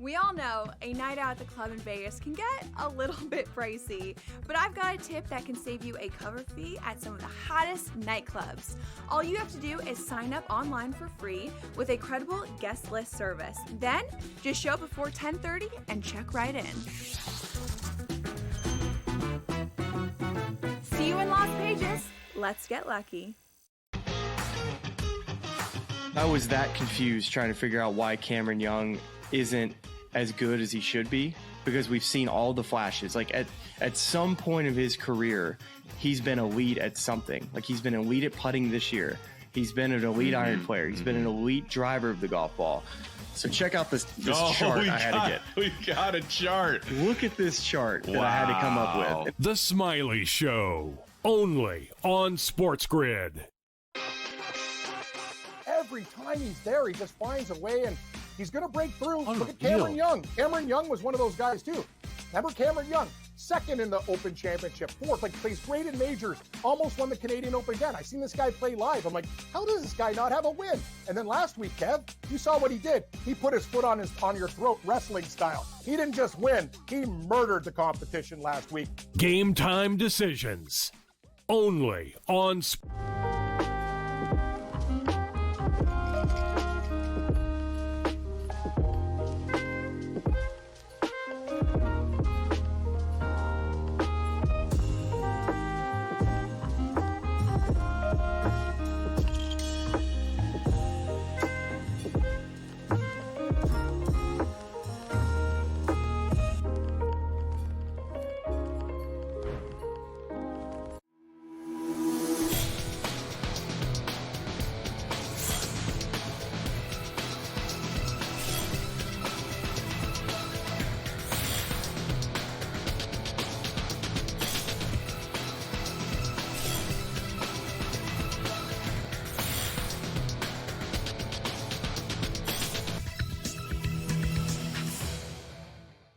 We all know a night out at the club in Vegas can get a little bit pricey, but I've got a tip that can save you a cover fee at some of the hottest nightclubs. All you have to do is sign up online for free with a credible guest list service. Then, just show up before 10:30 and check right in. See you in Las Vegas. Let's get lucky. I was that confused trying to figure out why Cameron Young isn't as good as he should be, because we've seen all the flashes. Like at some point of his career, he's been elite at something. Like he's been elite at putting this year. He's been an elite iron player. He's been an elite driver of the golf ball. So check out this chart I had to get. We got a chart. Look at this chart that I had to come up with. The Smiley Show, only on SportsGrid. Every time he's there, he just finds a way, and he's going to break through. Look at Cameron Young. Cameron Young was one of those guys, too. Remember Cameron Young? Second in the Open Championship, fourth, like plays great in majors, almost won the Canadian Open again. I seen this guy play live. I'm like, how does this guy not have a win? And then last week, Kev, you saw what he did. He put his foot on your throat, wrestling style. He didn't just win, he murdered the competition last week. Game time decisions, only on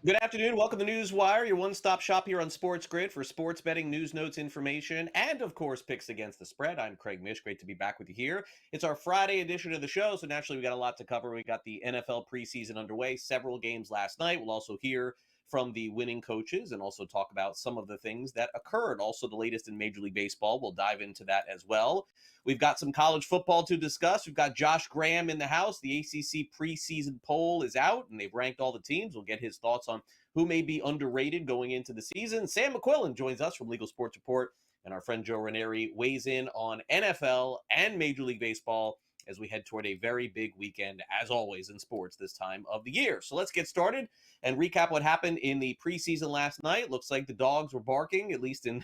Good afternoon. Welcome to NewsWire, your one-stop shop here on SportsGrid for sports betting, news, notes, information, and, of course, picks against the spread. I'm Craig Mish. Great to be back with you here. It's our Friday edition of the show, so naturally we got a lot to cover. We got the NFL preseason underway, several games last night. We'll also hear from the winning coaches and also talk about some of the things that occurred. Also, the latest in Major League Baseball. We'll dive into that as well. We've got some college football to discuss. We've got Josh Graham in the house. The ACC preseason poll is out, and they've ranked all the teams. We'll get his thoughts on who may be underrated going into the season. Sam McQuillan joins us from Legal Sports Report, and our friend Joe Ranieri weighs in on NFL and Major League Baseball as we head toward a very big weekend, as always, in sports this time of the year. So let's get started and recap what happened in the preseason last night. Looks like the dogs were barking, at least in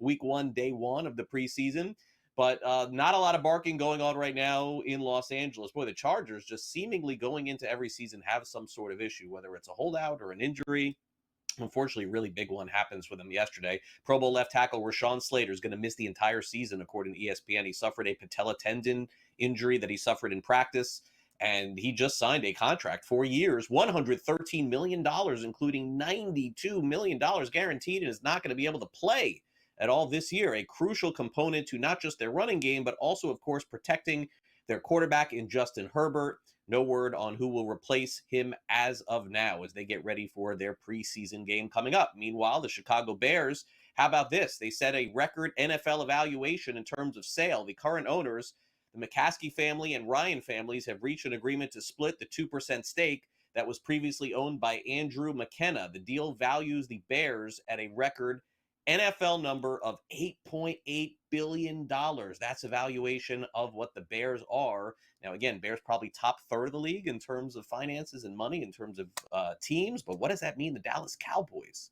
week one, day one of the preseason. But not a lot of barking going on right now in Los Angeles. Boy, the Chargers just seemingly going into every season have some sort of issue, whether it's a holdout or an injury. Unfortunately, a really big one happens for them yesterday. Pro Bowl left tackle Rashawn Slater is going to miss the entire season, according to ESPN. He suffered a patella tendon injury that he suffered in practice, and he just signed a contract, 4 years, $113 million, including $92 million guaranteed, and is not going to be able to play at all this year. A crucial component to not just their running game, but also, of course, protecting their quarterback in Justin Herbert. No word on who will replace him as of now as they get ready for their preseason game coming up. Meanwhile, the Chicago Bears, how about this? They set a record NFL evaluation in terms of sale. The current owners, the McCaskey family and Ryan families, have reached an agreement to split the 2% stake that was previously owned by Andrew McKenna. The deal values the Bears at a record NFL number of $8.8 billion. That's a valuation of what the Bears are. Now, again, Bears probably top third of the league in terms of finances and money, in terms of teams. But what does that mean the Dallas Cowboys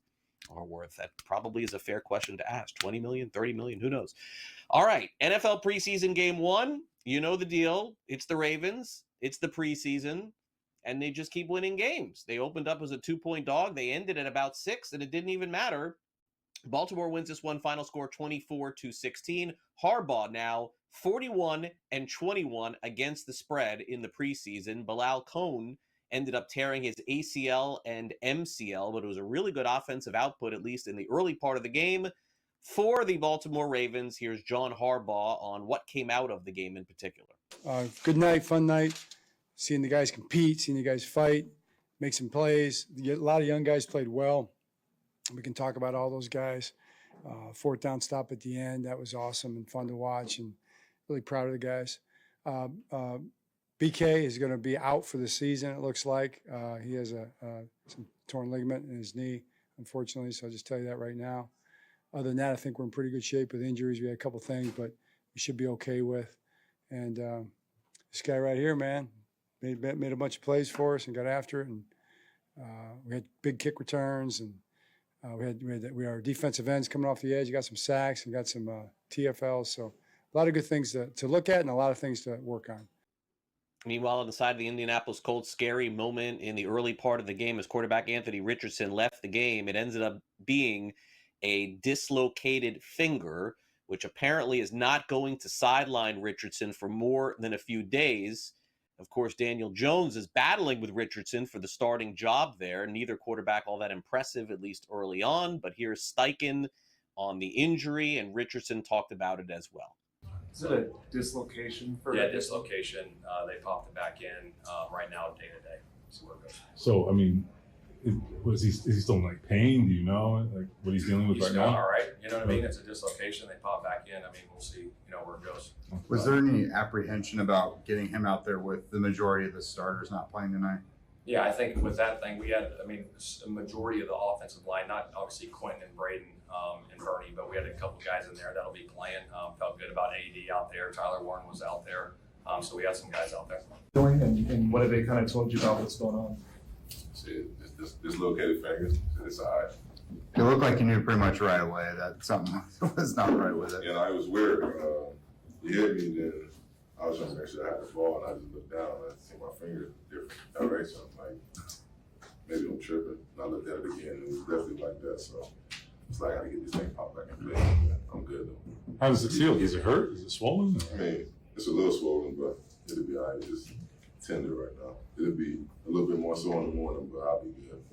are worth? That probably is a fair question to ask. 20 million, 30 million, who knows? All right, NFL preseason game one. You know the deal. It's the Ravens. It's the preseason. And they just keep winning games. They opened up as a 2-point dog. They ended at about 6, and it didn't even matter. Baltimore wins this one, final score 24-16. Harbaugh now 41-21 against the spread in the preseason. Bilal Cohn ended up tearing his ACL and MCL, but it was a really good offensive output, at least in the early part of the game for the Baltimore Ravens. Here's John Harbaugh on what came out of the game in particular. Good night, fun night. Seeing the guys compete, seeing the guys fight. make some plays. A lot of young guys played well. We can talk about all those guys. Fourth down stop at the end, that was awesome and fun to watch, and really proud of the guys. BK is going to be out for the season, it looks like. He has some torn ligament in his knee, unfortunately, so I'll just tell you that right now. Other than that, I think we're in pretty good shape with injuries. We had a couple things, but we should be okay with. And this guy right here, man, made a bunch of plays for us and got after it. And we had big kick returns, and we had our defensive ends coming off the edge. We got some sacks and got some TFLs. So a lot of good things to look at and a lot of things to work on. Meanwhile, on the side of the Indianapolis Colts, scary moment in the early part of the game as quarterback Anthony Richardson left the game. It ended up being a dislocated finger, which apparently is not going to sideline Richardson for more than a few days. Of course, Daniel Jones is battling with Richardson for the starting job there. Neither quarterback all that impressive, at least early on. But here's Steichen on the injury, and Richardson talked about it as well. Is it a dislocation? Dislocation. They popped it back in right now, day to day. See where it goes. So, I mean, is he still in like pain? Do you know like what he's dealing with right now? All right. You know what I mean? It's a dislocation. They pop back in. I mean, we'll see, where it goes. Was there any apprehension about getting him out there with the majority of the starters not playing tonight? Yeah, I think with that thing, we had, a majority of the offensive line, not obviously Quentin and Braden and Bernie, but we had a couple guys in there that'll be playing. Felt good about AD out there. Tyler Warren was out there. So we had some guys out there. And what have they kind of told you about what's going on? See, it's dislocated fingers. It's all right. It looked like you knew pretty much right away that something was not right with it. It was weird. He hit me, then I was trying to make sure I had the ball, and I just looked down and I see my finger different direction. I'm like, maybe I'm tripping. And I looked at it again, and it was definitely like that. So it's like I gotta get this thing popped back in place. I'm good though. How does it feel? Is it hurt? Is it swollen? I mean, it's a little swollen, but it'll be all right. It's just tender right now. It'll be a little bit more sore in the morning, but I'll be good.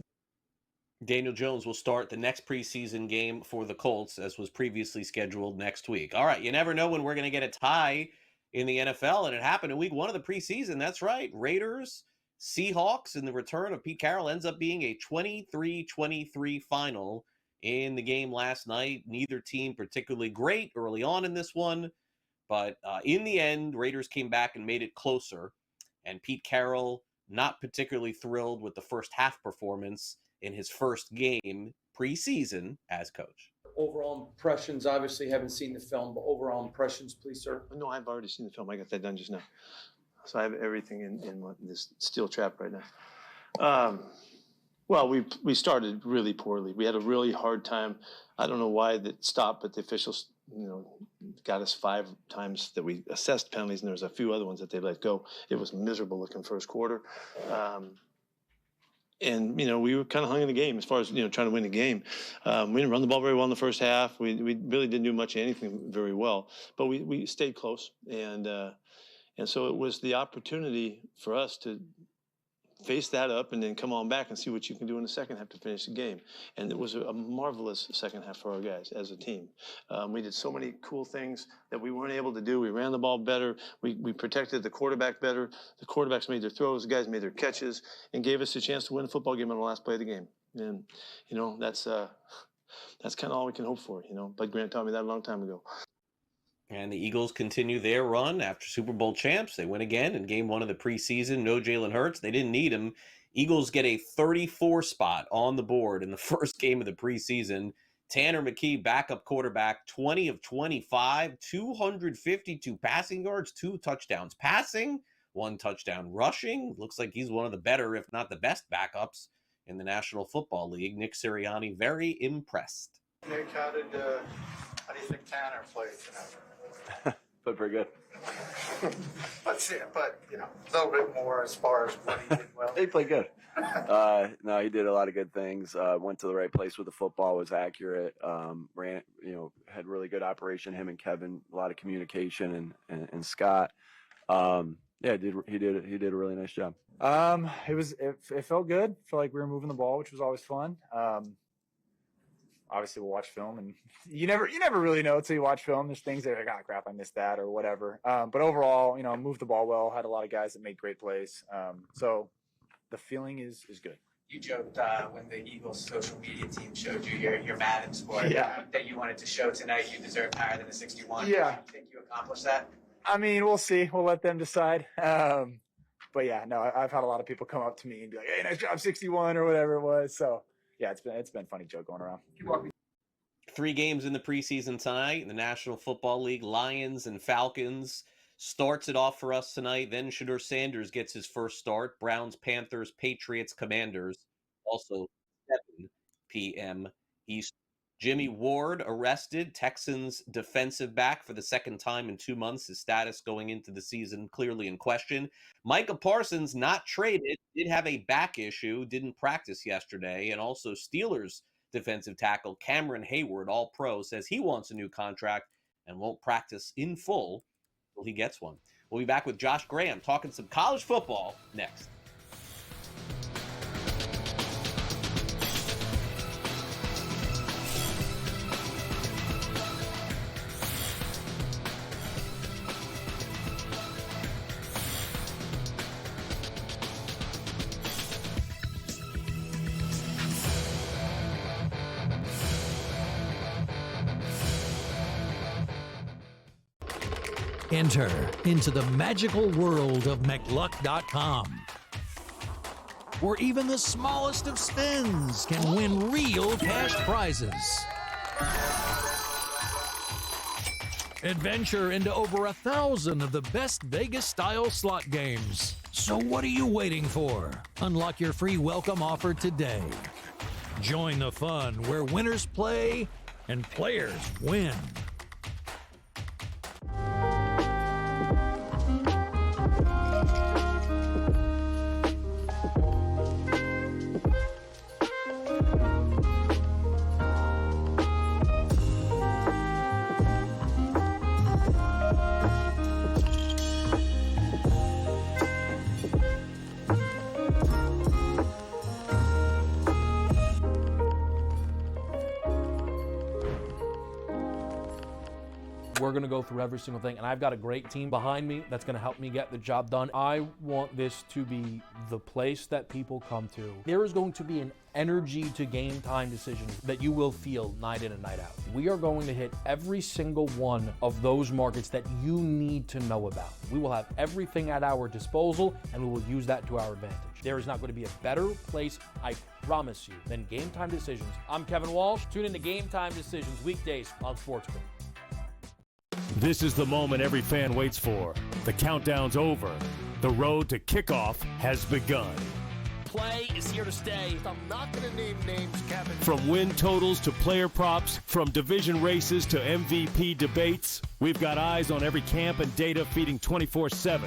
Daniel Jones will start the next preseason game for the Colts, as was previously scheduled next week. All right, you never know when we're going to get a tie in the NFL, and it happened in week 1 of the preseason. That's right. Raiders, Seahawks, and the return of Pete Carroll ends up being a 23-23 final in the game last night. Neither team particularly great early on in this one, but in the end, Raiders came back and made it closer, and Pete Carroll not particularly thrilled with the first half performance in his first game preseason as coach. Overall impressions, obviously haven't seen the film, but overall impressions, please, sir. No, I've already seen the film. I got that done just now. So I have everything in this steel trap right now. Well, we started really poorly. We had a really hard time. I don't know why that stopped, but the officials, got us 5 times that we assessed penalties, and there was a few other ones that they let go. It was miserable looking first quarter. And, we were kind of hung in the game as far as, trying to win the game. We didn't run the ball very well in the first half. We really didn't do much of anything very well, but we stayed close. And so it was the opportunity for us to face that up and then come on back and see what you can do in the second half to finish the game. And it was a marvelous second half for our guys as a team. We did so many cool things that we weren't able to do. We ran the ball better. We protected the quarterback better. The quarterbacks made their throws. The guys made their catches and gave us a chance to win a football game on the last play of the game. And, that's kind of all we can hope for, Bud Grant taught me that a long time ago. And the Eagles continue their run after Super Bowl champs. They win again in game 1 of the preseason. No Jalen Hurts. They didn't need him. Eagles get a 34 spot on the board in the first game of the preseason. Tanner McKee, backup quarterback, 20 of 25, 252 passing yards, 2 touchdowns passing, 1 touchdown rushing. Looks like he's one of the better, if not the best, backups in the National Football League. Nick Sirianni, very impressed. Nick, how do you think Tanner played tonight? Played pretty good. Let's see, but a little bit more as far as what he did well. He played good. No, he did a lot of good things. Went to the right place with the football, was accurate. Ran, had really good operation. Him and Kevin, a lot of communication, and Scott. He did a really nice job. It felt good. Felt like we were moving the ball, which was always fun. Obviously we'll watch film, and you never really know until you watch film. There's things that are like, oh crap, I missed that or whatever. But overall, moved the ball well, had a lot of guys that made great plays. So the feeling is good. You joked when the Eagles social media team showed you your Madden score that you wanted to show tonight. You deserved higher than a 61. Yeah. Do you think you accomplished that? I mean, we'll see. We'll let them decide. But yeah, no, I've had a lot of people come up to me and be like, "Hey, nice job, 61," or whatever it was. So yeah, it's been a funny joke going around. 3 games in the preseason tonight. The National Football League, Lions and Falcons starts it off for us tonight. Then Shedeur Sanders gets his first start. Browns, Panthers, Patriots, Commanders. Also 7 p.m. Eastern. Jimmy Ward arrested. Texans defensive back for the second time in 2 months. His status going into the season clearly in question. Micah Parsons not traded. Did have a back issue. Didn't practice yesterday. And also Steelers defensive tackle Cameron Hayward, all pro, says he wants a new contract and won't practice in full until he gets one. We'll be back with Josh Graham talking some college football next. Enter into the magical world of McLuck.com, where even the smallest of spins can win real cash prizes. Adventure into over 1,000 of the best Vegas-style slot games. So what are you waiting for? Unlock your free welcome offer today. Join the fun where winners play and players win. We're going to go through every single thing, and I've got a great team behind me that's going to help me get the job done. I want this to be the place that people come to. There is going to be an energy to game time decisions that you will feel night in and night out. We are going to hit every single one of those markets that you need to know about. We will have everything at our disposal, and we will use that to our advantage. There is not going to be a better place, I promise you, than Game Time Decisions. I'm Kevin Walsh. Tune in to Game Time Decisions weekdays on SportsGrid. This is the moment every fan waits for. The countdown's over. The road to kickoff has begun. Play is here to stay. I'm not going to name names, Kevin. From win totals to player props, from division races to MVP debates, we've got eyes on every camp and data feeding 24/7,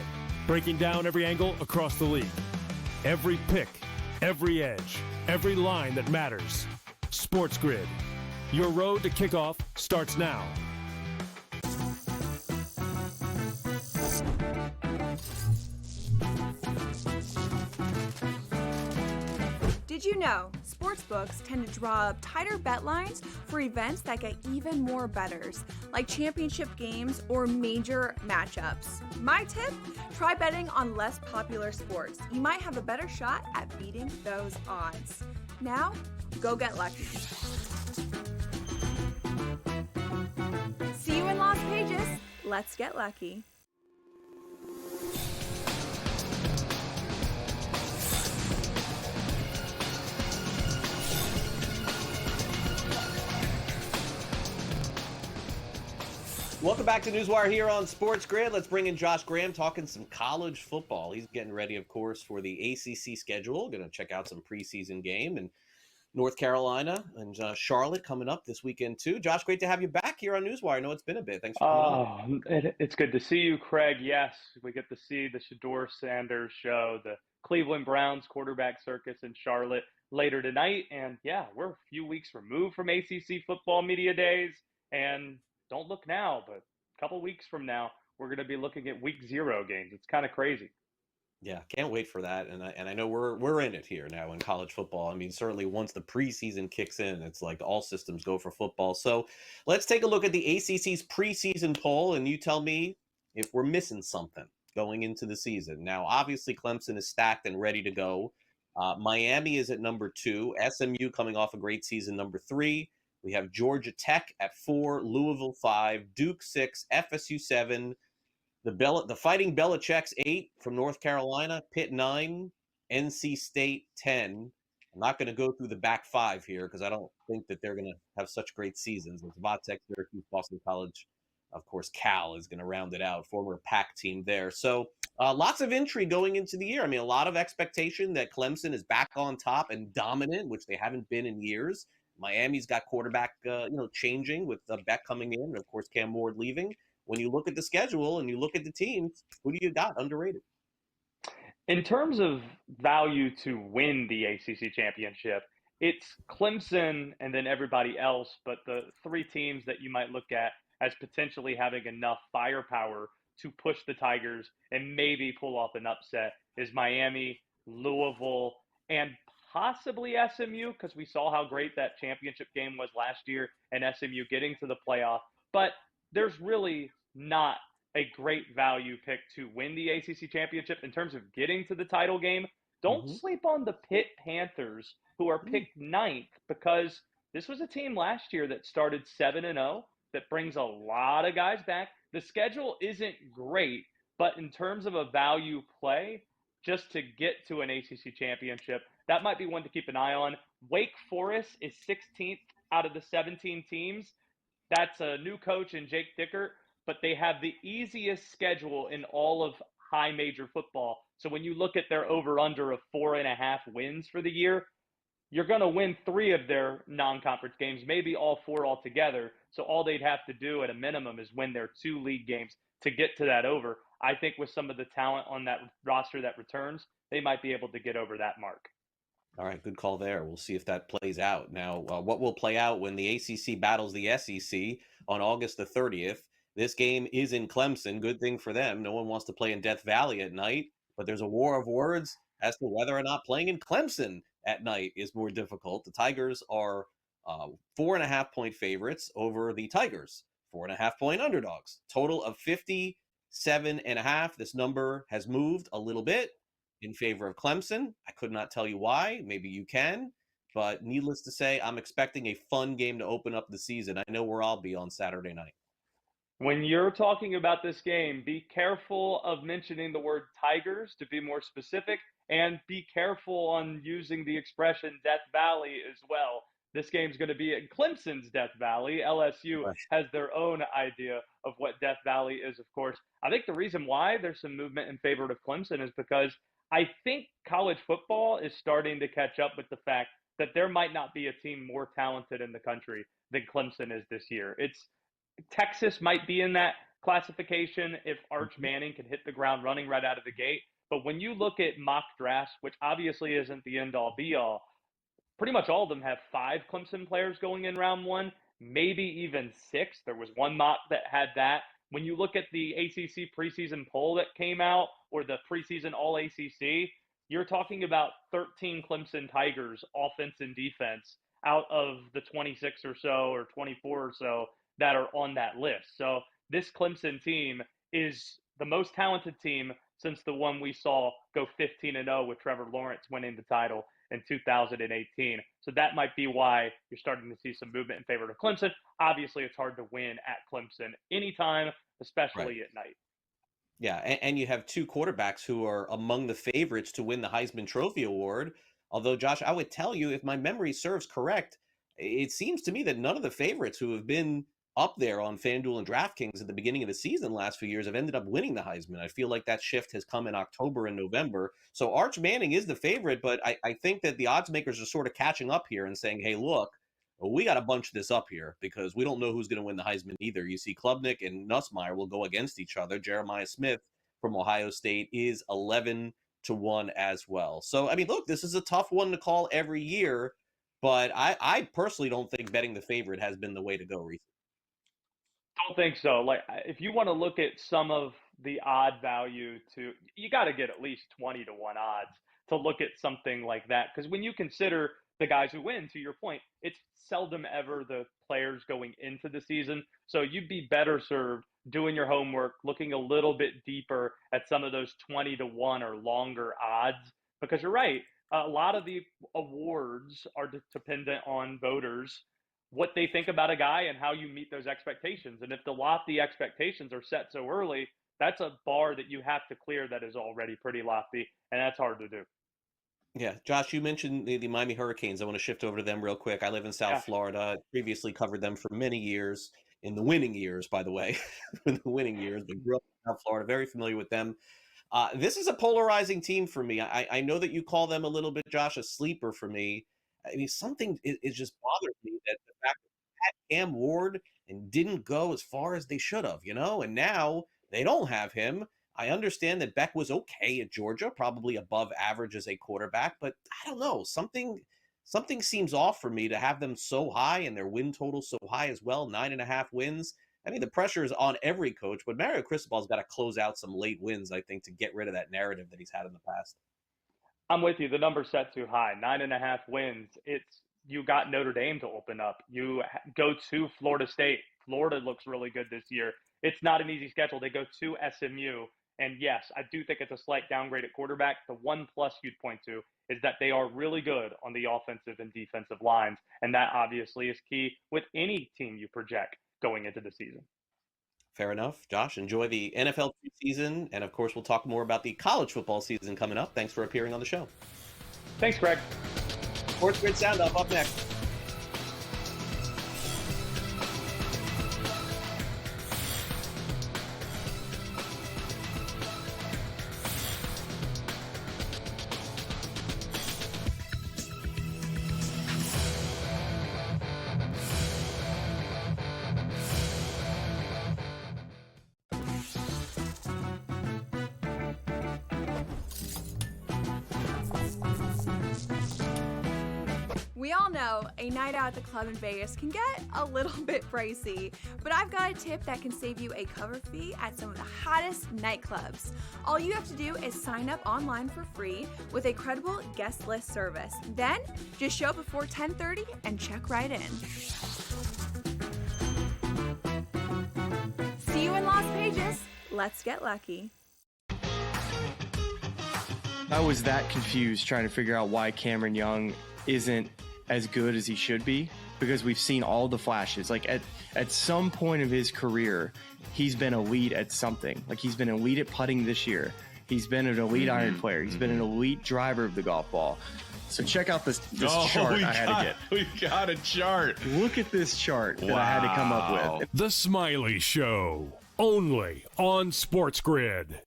breaking down every angle across the league. Every pick, every edge, every line that matters. SportsGrid. Your road to kickoff starts now. Did you know sportsbooks tend to draw up tighter bet lines for events that get even more bettors, like championship games or major matchups? My tip? Try betting on less popular sports. You might have a better shot at beating those odds. Now, go get lucky. See you in Las Vegas. Let's get lucky. Welcome back to NewsWire here on SportsGrid. Let's bring in Josh Graham talking some college football. He's getting ready, of course, for the ACC schedule. Going to check out some preseason game and North Carolina and Charlotte coming up this weekend too. Josh, great to have you back here on NewsWire. I know it's been a bit. Thanks for coming on. It's good to see you, Craig. Yes, we get to see the Shedeur Sanders show, the Cleveland Browns quarterback circus in Charlotte later tonight. And yeah, we're a few weeks removed from ACC football media days. And don't look now, but a couple weeks from now, we're going to be looking at week 0 games. It's kind of crazy. Yeah, can't wait for that. And I know we're in it here now in college football. I mean, certainly once the preseason kicks in, it's like all systems go for football. So let's take a look at the ACC's preseason poll, and you tell me if we're missing something going into the season. Now, obviously, Clemson is stacked and ready to go. Miami is at number 2. SMU coming off a great season, number 3. We have Georgia Tech at 4, Louisville 5, Duke 6, FSU 7, the Fighting Belichick's 8 from North Carolina, Pitt 9, NC State 10. I'm not going to go through the back 5 here because I don't think that they're going to have such great seasons. It's Vatech, Syracuse, Boston College. Of course, Cal is going to round it out, former Pac team there. So lots of intrigue going into the year. I mean, a lot of expectation that Clemson is back on top and dominant, which they haven't been in years. Miami's got quarterback, changing with Beck coming in, and of course Cam Ward leaving. When you look at the schedule and you look at the teams, who do you got underrated? In terms of value to win the ACC championship, it's Clemson and then everybody else, but the 3 teams that you might look at as potentially having enough firepower to push the Tigers and maybe pull off an upset is Miami, Louisville, and possibly SMU, because we saw how great that championship game was last year and SMU getting to the playoff. But there's really not a great value pick to win the ACC championship in terms of getting to the title game. Don't sleep on the Pitt Panthers, who are picked 9th, because this was a team last year that started 7-0, that brings a lot of guys back. The schedule isn't great, but in terms of a value play, just to get to an ACC championship, that might be one to keep an eye on. Wake Forest is 16th out of the 17 teams. That's a new coach in Jake Dickert, but they have the easiest schedule in all of high major football. So when you look at their over-under of 4.5 wins for the year, you're going to win 3 of their non-conference games, maybe all 4 altogether. So all they'd have to do at a minimum is win their 2 league games to get to that over. I think with some of the talent on that roster that returns, they might be able to get over that mark. All right, good call there. We'll see if that plays out. Now, what will play out when the ACC battles the SEC on August the 30th? This game is in Clemson. Good thing for them. No one wants to play in Death Valley at night, but there's a war of words as to whether or not playing in Clemson at night is more difficult. The Tigers are 4.5-point favorites over the Tigers, 4.5-point underdogs. Total of 57.5. This number has moved a little bit in favor of Clemson. I could not tell you why. Maybe you can. But needless to say, I'm expecting a fun game to open up the season. I know where I'll be on Saturday night. When you're talking about this game, be careful of mentioning the word Tigers, to be more specific, and be careful on using the expression Death Valley as well. This game's going to be in Clemson's Death Valley. LSU has their own idea of what Death Valley is, of course. I think the reason why there's some movement in favor of Clemson is because I think college football is starting to catch up with the fact that there might not be a team more talented in the country than Clemson is this year. Texas might be in that classification if Arch Manning can hit the ground running right out of the gate. But when you look at mock drafts, which obviously isn't the end-all be-all, pretty much all of them have 5 Clemson players going in round 1, maybe even 6. There was one mock that had that. When you look at the ACC preseason poll that came out, or the preseason All-ACC, you're talking about 13 Clemson Tigers, offense and defense, out of the 26 or so, or 24 or so, that are on that list. So this Clemson team is the most talented team since the one we saw go 15-0 with Trevor Lawrence winning the title in 2018. So that might be why you're starting to see some movement in favor of Clemson. Obviously, it's hard to win at Clemson anytime, especially at night. Yeah, and you have 2 quarterbacks who are among the favorites to win the Heisman Trophy Award. Although, Josh, I would tell you, if my memory serves correct, it seems to me that none of the favorites who have been up there on FanDuel and DraftKings at the beginning of the season last few years have ended up winning the Heisman. I feel like that shift has come in October and November. So Arch Manning is the favorite, but I think that the odds makers are sort of catching up here and saying, hey, look, we got to bunch this up here because we don't know who's going to win the Heisman either. You see Klubnik and Nussmeier will go against each other. Jeremiah Smith from Ohio State is 11-1 as well. So, I mean, look, this is a tough one to call every year, but I personally don't think betting the favorite has been the way to go recently. Don't think so. Like, if you want to look at some of the odd value you got to get at least 20-1 odds to look at something like that. Because when you consider the guys who win, to your point, it's seldom ever the players going into the season. So you'd be better served doing your homework, looking a little bit deeper at some of those 20-1 or longer odds. Because you're right, A lot of the awards are dependent on voters, what they think about a guy and how you meet those expectations. And if the lofty expectations are set so early, that's a bar that you have to clear that is already pretty lofty, and that's hard to do. Yeah, Josh, you mentioned the Miami Hurricanes. I want to shift over to them real quick. I live in South Yeah. Florida. Previously covered them for many years, in the winning years, by the way, in the winning years. But grew up in South Florida, very familiar with them. This is a polarizing team for me. I know that you call them a little bit, Josh, a sleeper for me. I mean, something is just bothers me that the fact that they had Cam Ward and didn't go as far as they should have, and now they don't have him. I understand that Beck was okay at Georgia, probably above average as a quarterback, but I don't know. Something seems off for me to have them so high and their win total so high as well, 9.5 wins. I mean, the pressure is on every coach, but Mario Cristobal's got to close out some late wins, I think, to get rid of that narrative that he's had in the past. I'm with you. The number's set too high. 9.5 wins. You got Notre Dame to open up. You go to Florida State. Florida looks really good this year. It's not an easy schedule. They go to SMU. And yes, I do think it's a slight downgrade at quarterback. The one plus you'd point to is that they are really good on the offensive and defensive lines. And that obviously is key with any team you project going into the season. Fair enough. Josh, enjoy the NFL preseason. And of course, we'll talk more about the college football season coming up. Thanks for appearing on the show. Thanks, Greg. SportsGrid Sound Off up next. We all know a night out at the club in Vegas can get a little bit pricey, but I've got a tip that can save you a cover fee at some of the hottest nightclubs. All you have to do is sign up online for free with a credible guest list service. Then, just show up before 10:30 and check right in. See you in Las Vegas. Let's get lucky. I was that confused trying to figure out why Cameron Young isn't as good as he should be, because we've seen all the flashes. Like at some point of his career, he's been elite at something. Like he's been elite at putting this year. He's been an elite iron player. He's been an elite driver of the golf ball. So check out this chart I had to get. We got a chart. Look at this chart that I had to come up with. The Smiley Show, only on SportsGrid.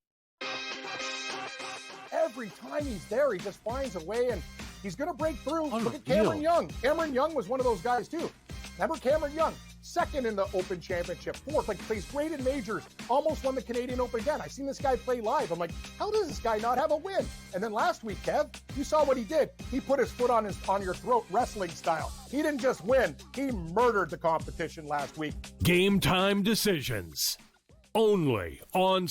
Every time he's there, he just finds a way, and he's going to break through. Look at Cameron Young. Cameron Young was one of those guys, too. Remember Cameron Young? Second in the Open Championship. Fourth, plays great in majors. Almost won the Canadian Open again. I seen this guy play live. I'm like, how does this guy not have a win? And then last week, Kev, you saw what he did. He put his foot on your throat, wrestling style. He didn't just win. He murdered the competition last week. Game time decisions, only on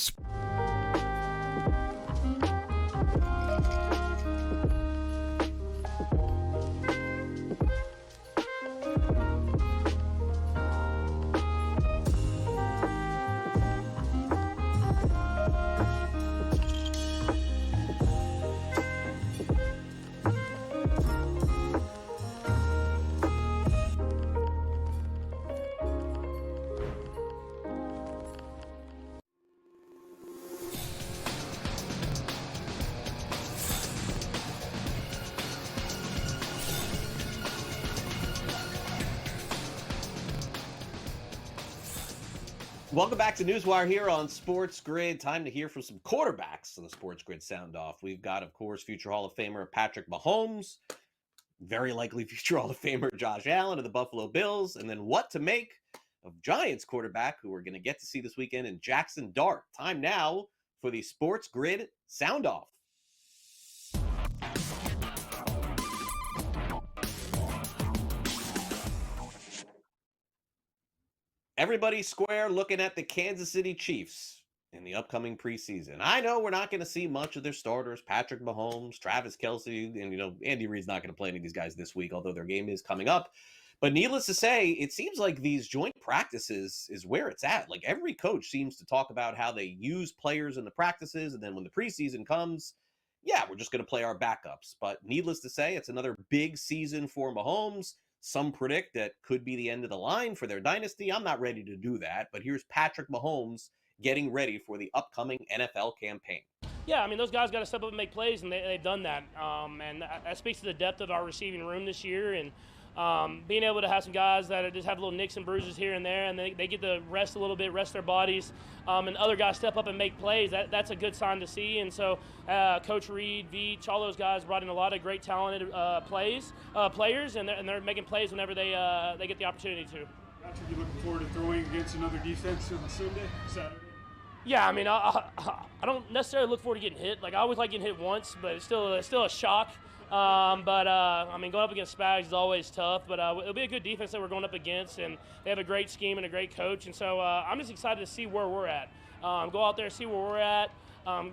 Welcome back to NewsWire here on SportsGrid. Time to hear from some quarterbacks on the SportsGrid Sound Off. We've got, of course, future Hall of Famer Patrick Mahomes, very likely future Hall of Famer Josh Allen of the Buffalo Bills, and then what to make of Giants quarterback, who we're going to get to see this weekend, in Jackson Dart. Time now for the SportsGrid Sound Off. Everybody square looking at the Kansas City Chiefs in the upcoming preseason. I know we're not going to see much of their starters, Patrick Mahomes, Travis Kelce, and, Andy Reid's not going to play any of these guys this week, although their game is coming up. But needless to say, it seems like these joint practices is where it's at. Like every coach seems to talk about how they use players in the practices, and then when the preseason comes, yeah, we're just going to play our backups. But needless to say, it's another big season for Mahomes. Some predict that could be the end of the line for their dynasty. I'm not ready to do that, but here's Patrick Mahomes getting ready for the upcoming NFL campaign. Yeah, I mean, those guys got to step up and make plays, and they've done that. And that speaks to the depth of our receiving room this year, and being able to have some guys that just have little nicks and bruises here and there, and they get to rest a little bit, rest their bodies, and other guys step up and make plays. That's a good sign to see. And so Coach Reed, Veach, all those guys brought in a lot of great talented players, and they're making plays whenever they get the opportunity to. Patrick, you looking forward to throwing against another defense on Saturday? Yeah, I mean, I don't necessarily look forward to getting hit. Like, I always like getting hit once, but it's still a shock. I mean, going up against Spags is always tough, but it'll be a good defense that we're going up against, and they have a great scheme and a great coach, and so I'm just excited to see where we're at. Go out there, see where we're at,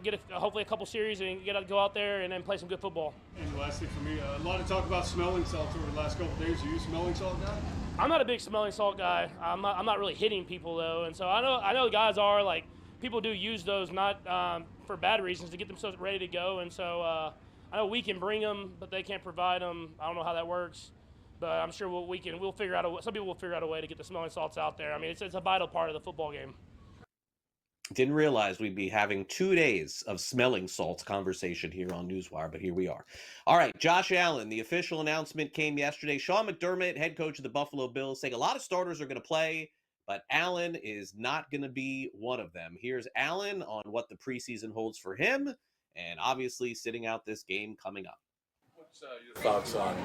get hopefully a couple series, and go out there and then play some good football. And the last thing for me, a lot of talk about smelling salts over the last couple of days. Are you a smelling salt guy? I'm not a big smelling salt guy. I'm not really hitting people, though, and so I know the guys are, like, people do use those not for bad reasons, to get themselves ready to go, and so I know we can bring them, but they can't provide them. I don't know how that works, but I'm sure we'll figure out some people will figure out a way to get the smelling salts out there. I mean, it's a vital part of the football game. Didn't realize we'd be having 2 days of smelling salts conversation here on NewsWire, but here we are. All right, Josh Allen, the official announcement came yesterday. Sean McDermott, head coach of the Buffalo Bills, saying a lot of starters are going to play, but Allen is not going to be one of them. Here's Allen on what the preseason holds for him, and obviously sitting out this game coming up. What's your thoughts on,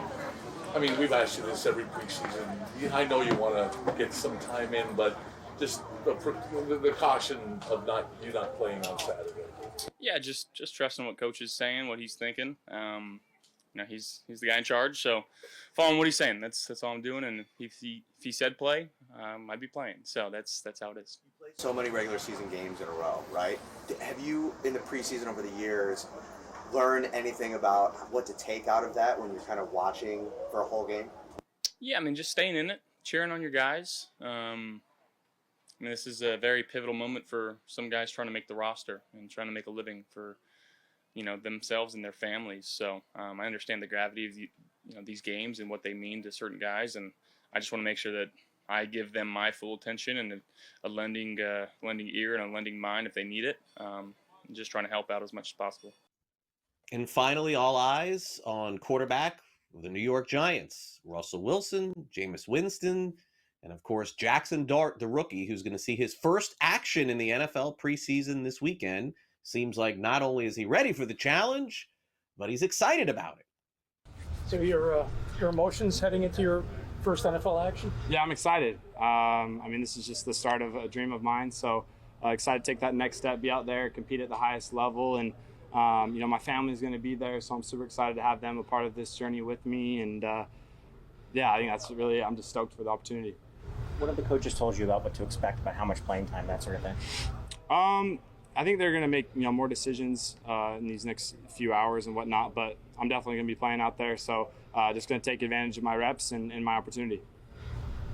I mean, we've asked you this every preseason. I know you want to get some time in, but just the caution of not playing on Saturday. Yeah, just trusting what coach is saying, what he's thinking. He's the guy in charge, so following what he's saying. That's all I'm doing. And if he said play, I'd be playing. So that's how it is. You played so many regular season games in a row, right? Have you, in the preseason over the years, learned anything about what to take out of that when you're kind of watching for a whole game? Yeah, I mean, just staying in it, cheering on your guys. I mean, this is a very pivotal moment for some guys trying to make the roster and trying to make a living for, themselves and their families. So I understand the gravity of these games and what they mean to certain guys, and I just want to make sure that I give them my full attention and a lending ear and a lending mind if they need it. Just trying to help out as much as possible. And finally, all eyes on quarterback of the New York Giants, Russell Wilson, Jameis Winston, and of course, Jackson Dart, the rookie, who's going to see his first action in the NFL preseason this weekend. Seems like not only is he ready for the challenge, but he's excited about it. So your emotions heading into your first NFL action? Yeah, I'm excited. I mean, this is just the start of a dream of mine. So excited to take that next step, be out there, compete at the highest level. And, my family's going to be there. So I'm super excited to have them a part of this journey with me. And I think I'm just stoked for the opportunity. What have the coaches told you about what to expect, about how much playing time, that sort of thing? I think they're going to make more decisions in these next few hours and whatnot, but I'm definitely going to be playing out there. So just going to take advantage of my reps and my opportunity.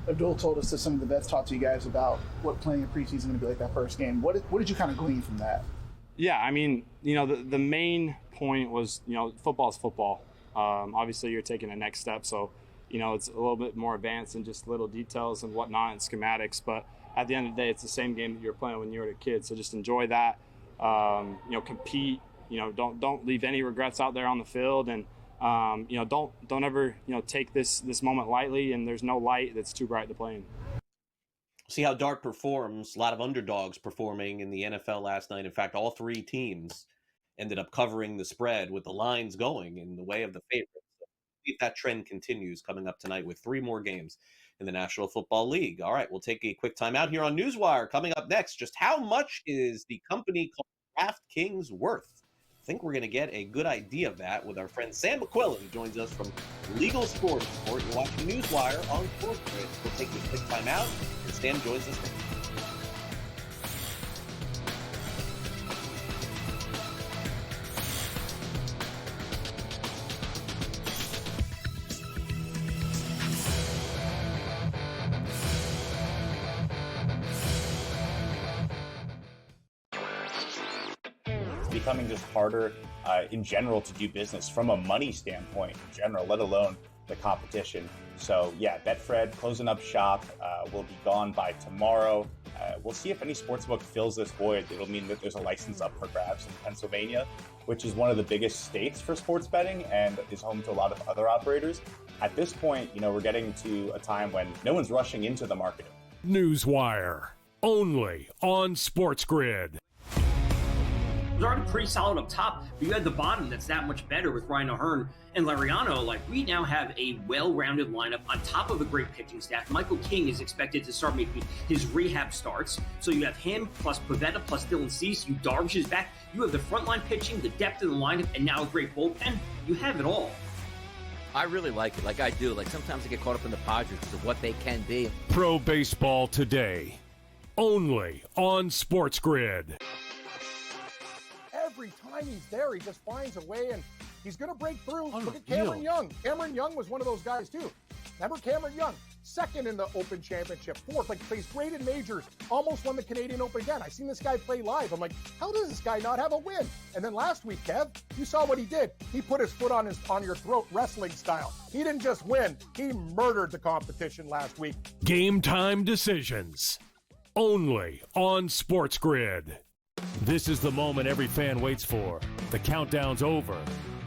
Abdul told us that some of the vets talked to you guys about what playing a preseason is going to be like that first game. What did you kind of glean from that? Yeah, I mean, the main point was, football is football. Obviously, you're taking the next step, so it's a little bit more advanced than just little details and whatnot and schematics. But at the end of the day, it's the same game that you were playing when you were a kid. So just enjoy that. Compete. Don't leave any regrets out there on the field, and don't ever take this moment lightly. And there's no light that's too bright to play in. See how Dart performs. A lot of underdogs performing in the NFL last night. In fact, all three teams ended up covering the spread with the lines going in the way of the favorites. If that trend continues coming up tonight with 3 more games in the National Football League. All right, we'll take a quick time out here on NewsWire. Coming up next, just how much is the company called DraftKings worth? I think we're going to get a good idea of that with our friend Sam McQuillan, who joins us from Legal Sports Report. You're watching NewsWire on SportsGrid. We'll take a quick time out, and Sam joins us next. it's becoming just harder in general to do business from a money standpoint in general, let alone the competition. So yeah, Betfred closing up shop, will be gone by tomorrow. We'll see if any sportsbook fills this void. It'll mean that there's a license up for grabs in Pennsylvania, which is one of the biggest states for sports betting and is home to a lot of other operators. At this point, we're getting to a time when no one's rushing into the market. NewsWire, only on SportsGrid. It was already pretty solid up top, but you had the bottom that's that much better with Ryan O'Hearn and Lariano. Like, we now have a well-rounded lineup on top of a great pitching staff. Michael King is expected to start making his rehab starts. So you have him plus Pavetta plus Dylan Cease. You Darvish is back. You have the frontline pitching, the depth in the lineup, and now a great bullpen. You have it all. I really like it, like I do. Like, sometimes I get caught up in the Padres because of what they can be. Pro Baseball Today, only on SportsGrid. Every time he's there, he just finds a way, and he's going to break through. Look at Cameron Young. Cameron Young was one of those guys, too. Remember Cameron Young? Second in the Open Championship, fourth, like plays great in majors, almost won the Canadian Open again. I seen this guy play live. I'm like, how does this guy not have a win? And then last week, Kev, you saw what he did. He put his foot on your throat, wrestling style. He didn't just win, he murdered the competition last week. Game time decisions, only on SportsGrid. This is the moment every fan waits for. The countdown's over.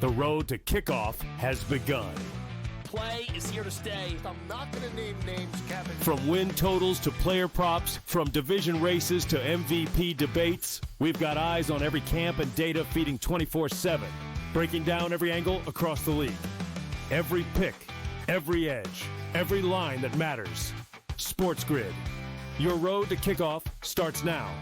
The road to kickoff has begun. Play is here to stay. I'm not going to name names, Kevin. From win totals to player props, from division races to MVP debates, we've got eyes on every camp and data feeding 24/7, breaking down every angle across the league. Every pick, every edge, every line that matters. SportsGrid. Your road to kickoff starts now.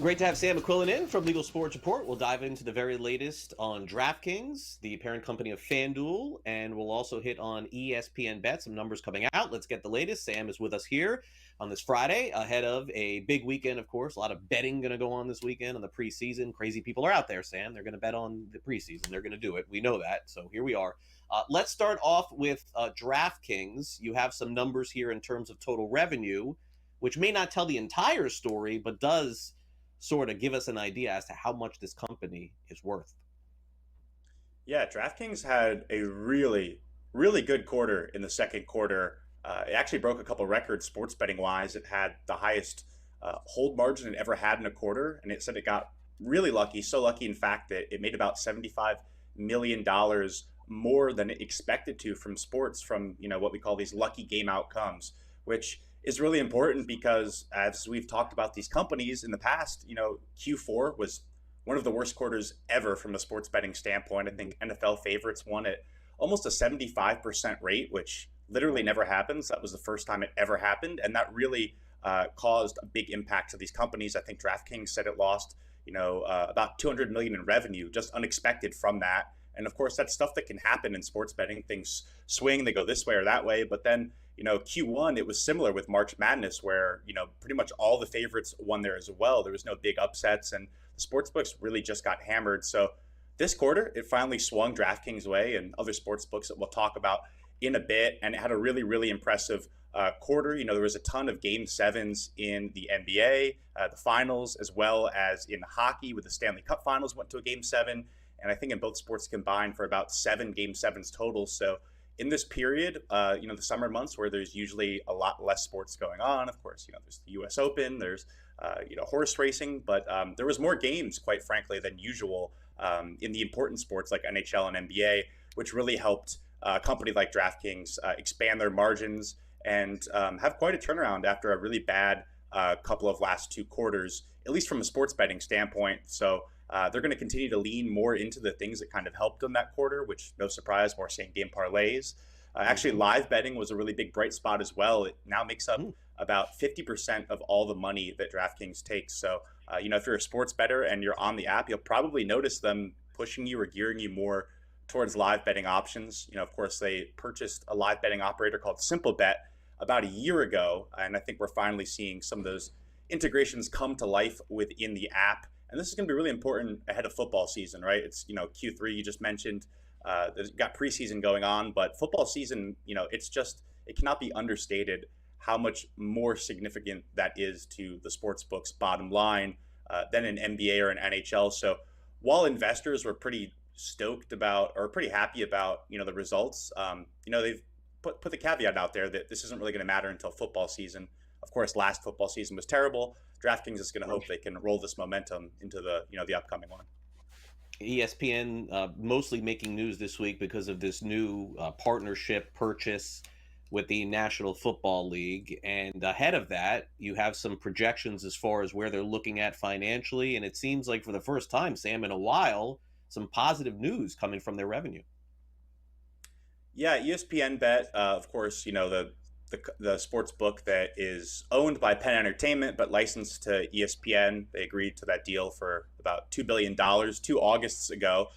Great to have Sam McQuillan in from Legal Sports Report. We'll dive into the very latest on DraftKings, the parent company of FanDuel, and we'll also hit on ESPN Bet, some numbers coming out. Let's get the latest. Sam is with us here on this Friday ahead of a big weekend, of course. A lot of betting going to go on this weekend on the preseason. Crazy people are out there, Sam. They're going to bet on the preseason. They're going to do it. We know that. So here we are. Let's start off with DraftKings. You have some numbers here in terms of total revenue, which may not tell the entire story, but does sort of give us an idea as to how much this company is worth. Yeah, DraftKings had a really, really good quarter in the second quarter. It actually broke a couple records sports betting wise. It had the highest hold margin it ever had in a quarter, and it said it got really lucky, so lucky in fact that it made about $75 million more than it expected to from sports, from what we call these lucky game outcomes, which is really important because, as we've talked about these companies in the past, Q4 was one of the worst quarters ever from a sports betting standpoint. I think NFL favorites won at almost a 75% rate, which literally never happens. That was the first time it ever happened, and that really caused a big impact to these companies. I think DraftKings said it lost, about $200 million in revenue, just unexpected from that. And of course, that's stuff that can happen in sports betting. Things swing, they go this way or that way, but then Q1, it was similar with March Madness where, pretty much all the favorites won there as well. There was no big upsets and the sportsbooks really just got hammered. So this quarter, it finally swung DraftKings' way and other sportsbooks that we'll talk about in a bit. And it had a really, really impressive quarter. There was a ton of Game 7s in the NBA, the finals, as well as in hockey with the Stanley Cup finals went to a Game 7. And I think in both sports combined for about 7 Game 7s total. So in this period, the summer months where there's usually a lot less sports going on, of course, there's the U.S. Open, there's, horse racing, but there was more games, quite frankly, than usual in the important sports like NHL and NBA, which really helped a company like DraftKings expand their margins and have quite a turnaround after a really bad couple of last 2 quarters, at least from a sports betting standpoint. So they're going to continue to lean more into the things that kind of helped them that quarter, which, no surprise, more same-game parlays. Actually, live betting was a really big bright spot as well. It now makes up about 50% of all the money that DraftKings takes. So, if you're a sports bettor and you're on the app, you'll probably notice them pushing you or gearing you more towards live betting options. Of course, they purchased a live betting operator called SimpleBet about a year ago, and I think we're finally seeing some of those integrations come to life within the app. And this is going to be really important ahead of football season, right? It's, Q3 you just mentioned. There's got preseason going on, but football season, it cannot be understated how much more significant that is to the sports book's bottom line than an NBA or an NHL. So while investors were pretty stoked about or pretty happy about, the results, they've put the caveat out there that this isn't really going to matter until football season. Of course, last football season was terrible. DraftKings is going to hope they can roll this momentum into the upcoming one. ESPN mostly making news this week because of this new partnership purchase with the National Football League. And ahead of that, you have some projections as far as where they're looking at financially. And it seems like for the first time, Sam, in a while, some positive news coming from their revenue. Yeah, ESPN Bet, of course, the sports book that is owned by Penn Entertainment but licensed to ESPN. They agreed to that deal for about $2 billion 2 Augusts ago.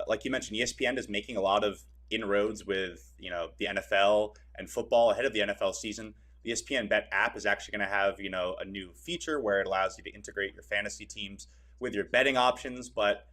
Like you mentioned, ESPN is making a lot of inroads with the NFL and football ahead of the NFL season. The ESPN Bet app is actually going to have a new feature where it allows you to integrate your fantasy teams with your betting options. But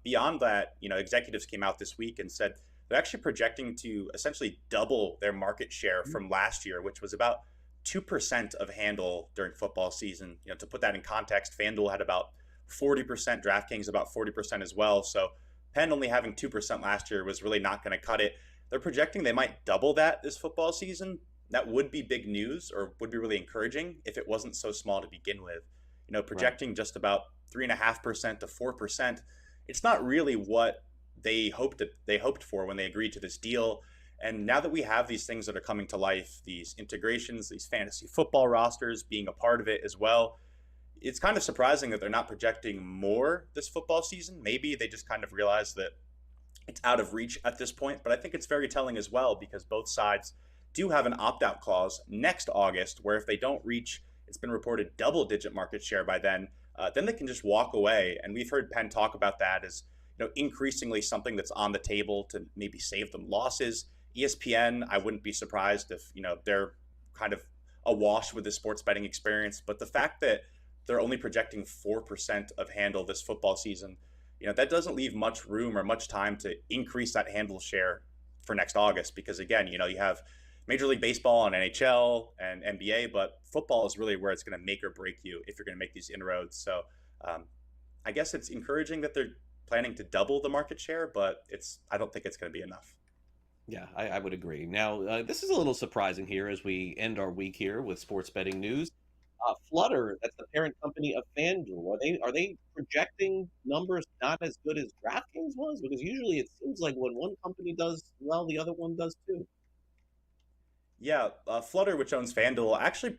beyond that, executives came out this week and said they're actually projecting to essentially double their market share from last year, which was about 2% of handle during football season. To put that in context, FanDuel had about 40%, DraftKings about 40% as well. So Penn only having 2% last year was really not going to cut it. They're projecting they might double that this football season. That would be big news, or would be really encouraging if it wasn't so small to begin with. Projecting just about 3.5% to 4%. It's not really what they hoped for when they agreed to this deal. And now that we have these things that are coming to life, these integrations, these fantasy football rosters being a part of it as well, it's kind of surprising that they're not projecting more this football season. Maybe they just kind of realize that it's out of reach at this point, but I think it's very telling as well because both sides do have an opt-out clause next August where if they don't reach, it's been reported, double-digit market share by then they can just walk away. And we've heard Penn talk about that as increasingly something that's on the table to maybe save them losses. ESPN, I wouldn't be surprised if they're kind of awash with the sports betting experience, but the fact that they're only projecting 4% of handle this football season, that doesn't leave much room or much time to increase that handle share for next August. Because again, you have Major League Baseball and NHL and NBA, but football is really where it's going to make or break you if you're going to make these inroads. So I guess it's encouraging that they're planning to double the market share, but I don't think it's going to be enough. Yeah, I would agree. Now, this is a little surprising here as we end our week here with sports betting news. Flutter, that's the parent company of FanDuel. Are they projecting numbers not as good as DraftKings was? Because usually it seems like when one company does well, the other one does too. Yeah, Flutter, which owns FanDuel, actually,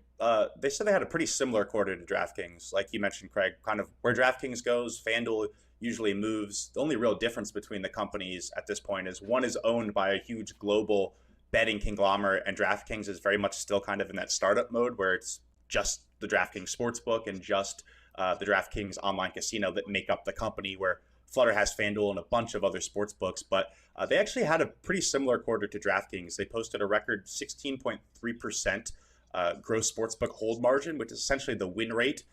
they said they had a pretty similar quarter to DraftKings. Like you mentioned, Craig, kind of where DraftKings goes, FanDuel usually moves. The only real difference between the companies at this point is one is owned by a huge global betting conglomerate, and DraftKings is very much still kind of in that startup mode where it's just the DraftKings Sportsbook and just the DraftKings online casino that make up the company, where Flutter has FanDuel and a bunch of other sports books. But they actually had a pretty similar quarter to DraftKings. They posted a record 16.3% gross sportsbook hold margin, which is essentially the win rate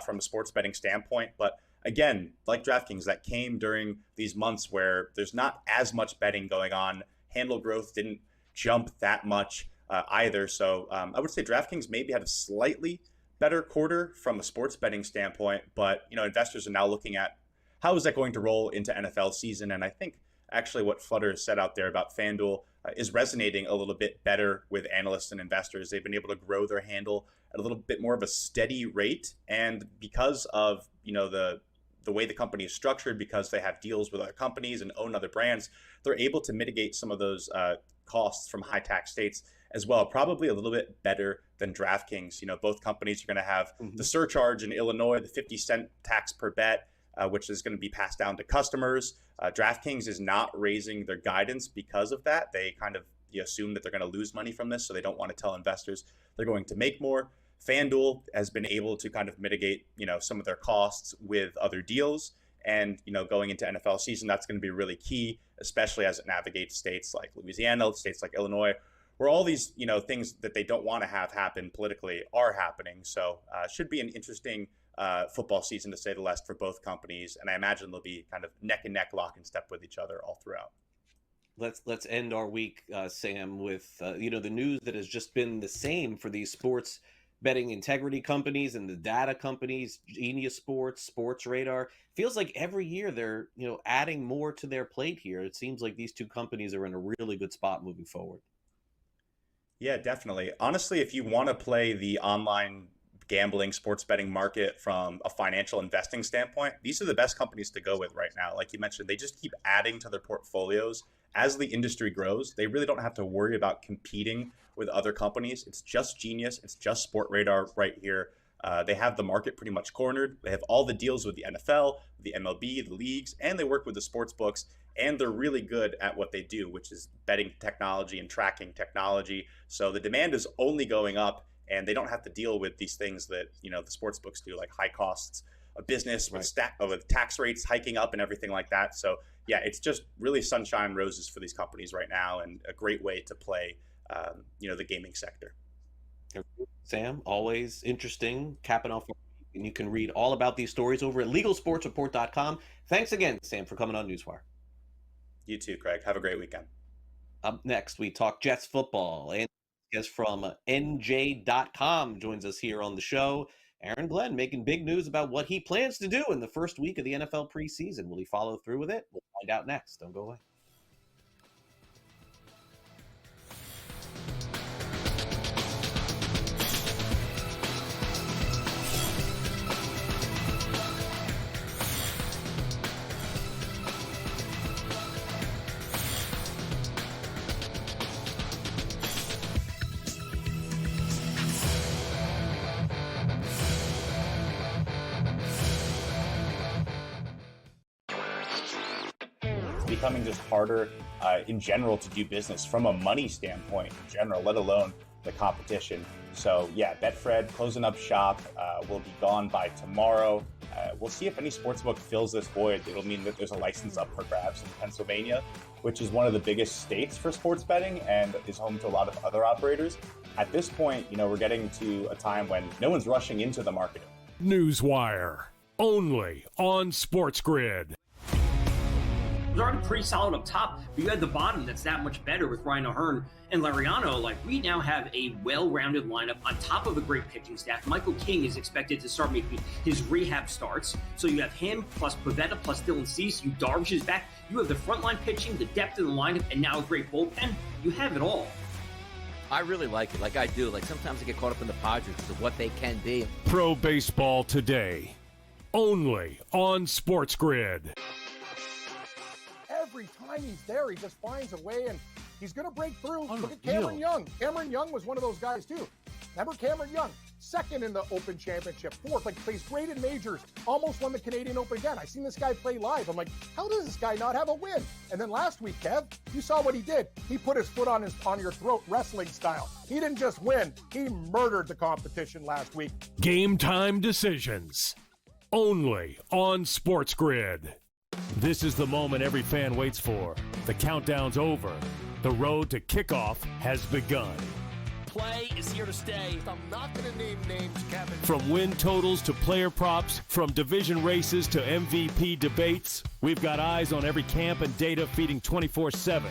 from a sports betting standpoint. But again, like DraftKings, that came during these months where there's not as much betting going on. Handle growth didn't jump that much either. So I would say DraftKings maybe had a slightly better quarter from a sports betting standpoint, but investors are now looking at how is that going to roll into NFL season. And I think actually what Flutter said out there about FanDuel is resonating a little bit better with analysts and investors. They've been able to grow their handle at a little bit more of a steady rate, and because of the way the company is structured, because they have deals with other companies and own other brands, they're able to mitigate some of those costs from high tax states as well, probably a little bit better than DraftKings. Both companies are going to have the surcharge in Illinois, the 50-cent tax per bet, which is going to be passed down to customers. DraftKings is not raising their guidance because of that. They kind of assume that they're going to lose money from this, so they don't want to tell investors they're going to make more. FanDuel has been able to kind of mitigate, some of their costs with other deals. And, going into NFL season, that's going to be really key, especially as it navigates states like Louisiana, states like Illinois, where all these, things that they don't want to have happen politically are happening. So it should be an interesting football season, to say the least, for both companies. And I imagine they'll be kind of neck and neck, lock and step with each other all throughout. Let's end our week, Sam, with the news that has just been the same for these sports betting integrity companies and the data companies, Genius Sports, Sports Radar. Feels like every year they're adding more to their plate here. It seems like these two companies are in a really good spot moving forward. Yeah, definitely. Honestly, if you want to play the online gambling, sports betting market from a financial investing standpoint, these are the best companies to go with right now. Like you mentioned, they just keep adding to their portfolios as the industry grows. They really don't have to worry about competing with other companies. It's just Genius. It's just Sport Radar right here. They have the market pretty much cornered. They have all the deals with the NFL, the MLB, the leagues, and they work with the sports books. And they're really good at what they do, which is betting technology and tracking technology. So the demand is only going up, and they don't have to deal with these things that the sports books do, like high costs of business with with tax rates hiking up and everything like that. So yeah, it's just really sunshine and roses for these companies right now, and a great way to play the gaming sector. Sam, always interesting, capping off. And you can read all about these stories over at LegalSportsReport.com. Thanks again, Sam, for coming on NewsWire. You too, Craig. Have a great weekend. Up next, we talk Jets football. And guest from NJ.com joins us here on the show. Aaron Glenn making big news about what he plans to do in the first week of the NFL preseason. Will he follow through with it? We'll find out next. Don't go away. Becoming just harder in general to do business from a money standpoint in general, let alone the competition. So yeah, Betfred closing up shop, will be gone by tomorrow. We'll see if any sportsbook fills this void. It'll mean that there's a license up for grabs in Pennsylvania, which is one of the biggest states for sports betting and is home to a lot of other operators. At this point, we're getting to a time when no one's rushing into the market. NewsWire, only on SportsGrid. It was already pretty solid up top, but you had the bottom that's that much better with Ryan O'Hearn and Lariano. Like, we now have a well-rounded lineup on top of a great pitching staff. Michael King is expected to start making his rehab starts. So you have him plus Pavetta plus Dylan Cease. You Darvish is back. You have the frontline pitching, the depth in the lineup, and now a great bullpen. You have it all. I really like it. Like I do. Like sometimes I get caught up in the Padres of what they can be. Pro Baseball Today, only on SportsGrid. Every time he's there, he just finds a way, and he's going to break through. Look at Cameron Young. Cameron Young was one of those guys, too. Remember Cameron Young? Second in the Open Championship. Fourth, plays great in majors. Almost won the Canadian Open again. I seen this guy play live. I'm like, how does this guy not have a win? And then last week, Kev, you saw what he did. He put his foot on your throat, wrestling style. He didn't just win. He murdered the competition last week. Game time decisions, only on SportsGrid. This is the moment every fan waits for. The countdown's over. The road to kickoff has begun. Play is here to stay. I'm not going to name names, Kevin. From win totals to player props, from division races to MVP debates, we've got eyes on every camp and data feeding 24/7,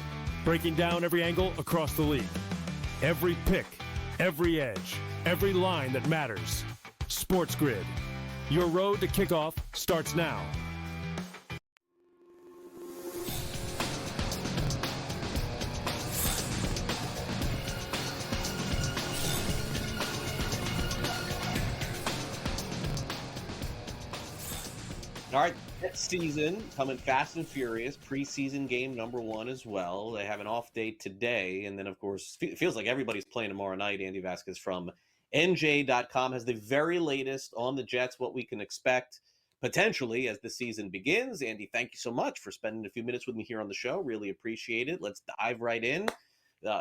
breaking down every angle across the league. Every pick, every edge, every line that matters. SportsGrid. Your road to kickoff starts now. All right, next season coming fast and furious. Preseason game number 1 as well. They have an off day today, and then of course it feels like everybody's playing tomorrow night. Andy Vasquez from NJ.com has the very latest on the Jets, what we can expect potentially as the season begins. Andy, thank you so much for spending a few minutes with me here on the show. Really appreciate it. Let's dive right in.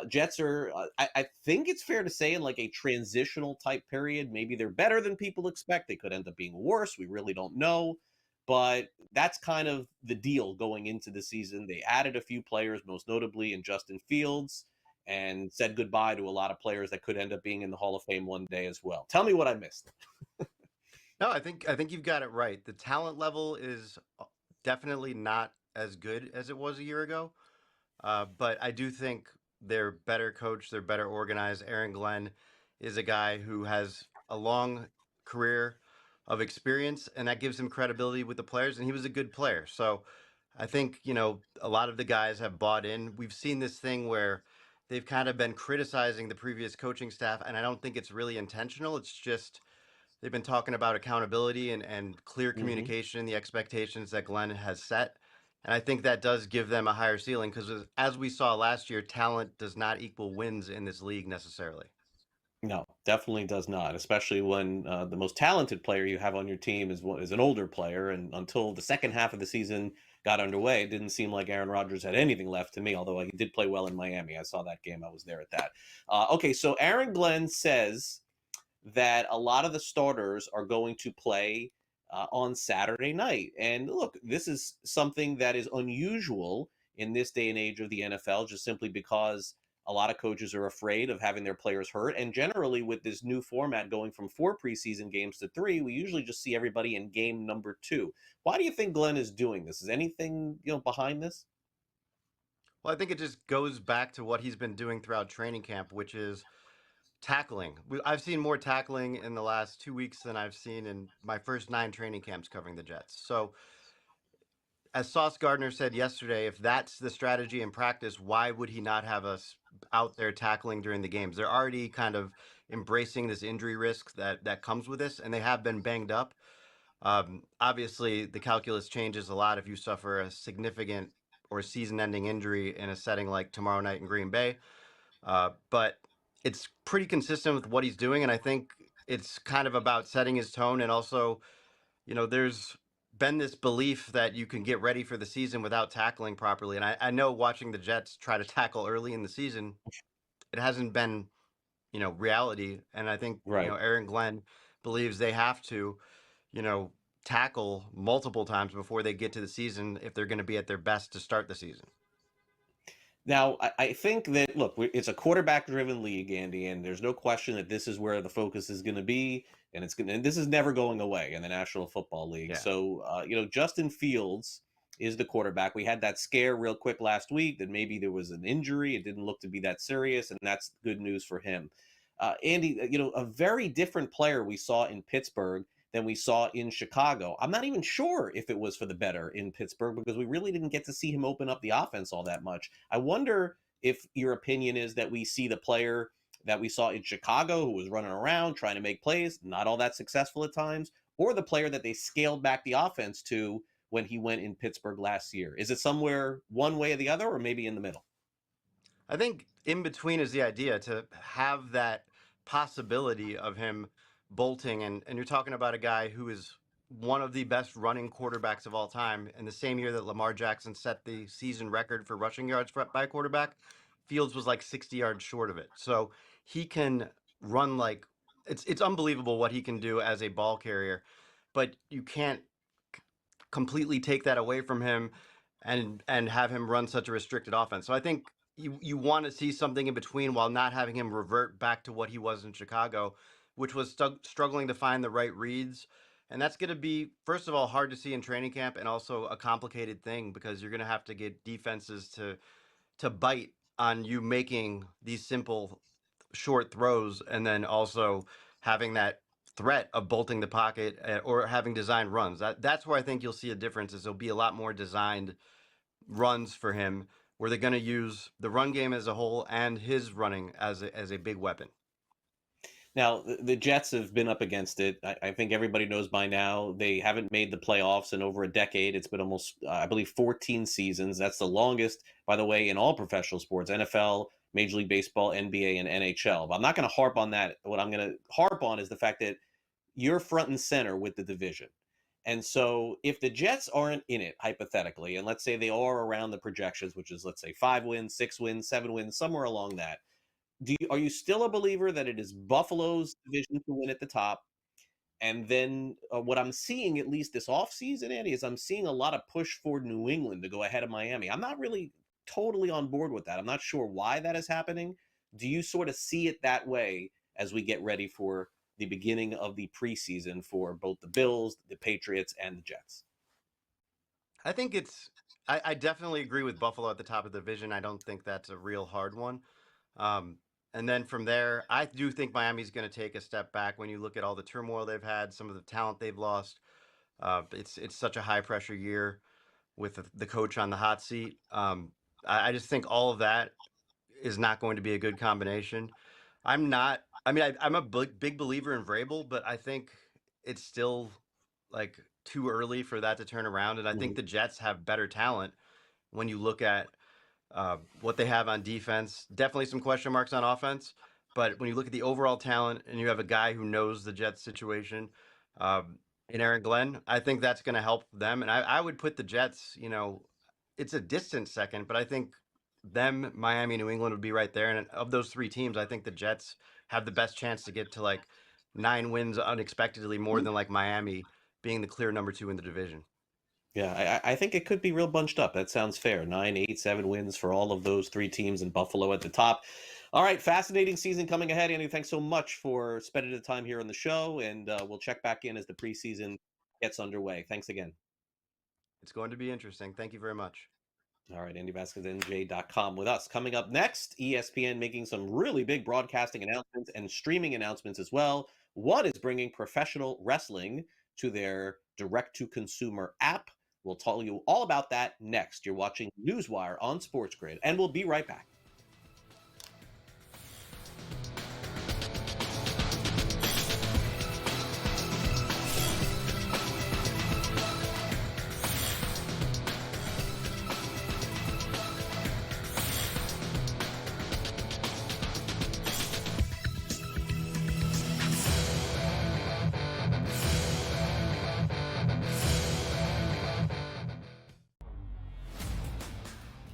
Jets are, I think it's fair to say, in like a transitional type period. Maybe they're better than people expect. They could end up being worse. We really don't know. But that's kind of the deal going into the season. They added a few players, most notably in Justin Fields, and said goodbye to a lot of players that could end up being in the Hall of Fame one day as well. Tell me what I missed. No, I think you've got it right. The talent level is definitely not as good as it was a year ago. But I do think they're better coached, they're better organized. Aaron Glenn is a guy who has a long career of experience, and that gives him credibility with the players. And he was a good player. So I think, a lot of the guys have bought in. We've seen this thing where they've kind of been criticizing the previous coaching staff, and I don't think it's really intentional. It's just they've been talking about accountability and clear communication, the expectations that Glenn has set. And I think that does give them a higher ceiling because, as we saw last year, talent does not equal wins in this league necessarily. No, definitely does not, especially when the most talented player you have on your team is an older player. And until the second half of the season got underway, it didn't seem like Aaron Rodgers had anything left to me, although he did play well in Miami. I saw that game. I was there at that. Okay, so Aaron Glenn says that a lot of the starters are going to play on Saturday night. And look, this is something that is unusual in this day and age of the NFL, just simply because a lot of coaches are afraid of having their players hurt. And generally, with this new format going from 4 preseason games to 3, we usually just see everybody in game number 2. Why do you think Glenn is doing this? Is anything behind this? Well, I think it just goes back to what he's been doing throughout training camp, which is tackling. I've seen more tackling in the last 2 weeks than I've seen in my first 9 training camps covering the Jets. So, as Sauce Gardner said yesterday, if that's the strategy in practice, why would he not have us out there tackling during the games? They're already kind of embracing this injury risk that comes with this, and they have been banged up. Obviously, the calculus changes a lot if you suffer a significant or season-ending injury in a setting like tomorrow night in Green Bay. But it's pretty consistent with what he's doing, and I think it's kind of about setting his tone. And also, there's been this belief that you can get ready for the season without tackling properly. And I know watching the Jets try to tackle early in the season, it hasn't been, reality. And I think, Right. Aaron Glenn believes they have to, tackle multiple times before they get to the season if they're going to be at their best to start the season. Now, I think that, look, it's a quarterback-driven league, Andy, and there's no question that this is where the focus is going to be, and this is never going away in the National Football League. Yeah. So, Justin Fields is the quarterback. We had that scare real quick last week that maybe there was an injury. It didn't look to be that serious, and that's good news for him. Andy, a very different player we saw in Pittsburgh than we saw in Chicago. I'm not even sure if it was for the better in Pittsburgh because we really didn't get to see him open up the offense all that much. I wonder if your opinion is that we see the player that we saw in Chicago who was running around trying to make plays, not all that successful at times, or the player that they scaled back the offense to when he went in Pittsburgh last year. Is it somewhere one way or the other, or maybe in the middle? I think in between is the idea, to have that possibility of him bolting. And you're talking about a guy who is one of the best running quarterbacks of all time. In the same year that Lamar Jackson set the season record for rushing yards by a quarterback, Fields was like 60 yards short of it. So he can run like it's unbelievable what he can do as a ball carrier, but you can't completely take that away from him and have him run such a restricted offense. So I think you want to see something in between while not having him revert back to what he was in Chicago, which was struggling to find the right reads. And that's going to be, first of all, hard to see in training camp, and also a complicated thing because you're going to have to get defenses to bite on you making these simple short throws, and then also having that threat of bolting the pocket or having designed runs. That's where I think you'll see a difference. Is there'll be a lot more designed runs for him, where they're going to use the run game as a whole and his running as a big weapon. Now, the Jets have been up against it. I think everybody knows by now they haven't made the playoffs in over a decade. It's been almost, I believe, 14 seasons. That's the longest, by the way, in all professional sports, NFL, Major League Baseball, NBA, and NHL. But I'm not going to harp on that. What I'm going to harp on is the fact that you're front and center with the division. And so if the Jets aren't in it, hypothetically, and let's say they are around the projections, which is, let's say, 5 wins, 6 wins, 7 wins, somewhere along that, are you still a believer that it is Buffalo's division to win at the top? And then what I'm seeing, at least this offseason, Andy, is I'm seeing a lot of push for New England to go ahead of Miami. I'm not really totally on board with that. I'm not sure why that is happening. Do you sort of see it that way as we get ready for the beginning of the preseason for both the Bills, the Patriots, and the Jets? I think I definitely agree with Buffalo at the top of the division. I don't think that's a real hard one. And then from there, I do think Miami's going to take a step back when you look at all the turmoil they've had, some of the talent they've lost. It's such a high pressure year with the coach on the hot seat. I just think all of that is not going to be a good combination. I'm a big believer in Vrabel, but I think it's still like too early for that to turn around. And I think the Jets have better talent when you look at what they have on defense. Definitely some question marks on offense, but when you look at the overall talent and you have a guy who knows the Jets situation in Aaron Glenn, I think that's going to help them. And I would put the Jets, it's a distant second, but I think them, Miami, New England would be right there. And of those three teams, I think the Jets have the best chance to get to like 9 wins unexpectedly, more than like Miami being the clear number 2 in the division. Yeah, I think it could be real bunched up. That sounds fair. 9, 8, 7 wins for all of those three teams, and Buffalo at the top. All right, fascinating season coming ahead. Andy, thanks so much for spending the time here on the show, and we'll check back in as the preseason gets underway. Thanks again. It's going to be interesting. Thank you very much. All right, AndyVasquezNJ.com with us. Coming up next, ESPN making some really big broadcasting announcements and streaming announcements as well. One is bringing professional wrestling to their direct-to-consumer app. We'll tell you all about that next. You're watching NewsWire on SportsGrid, and we'll be right back.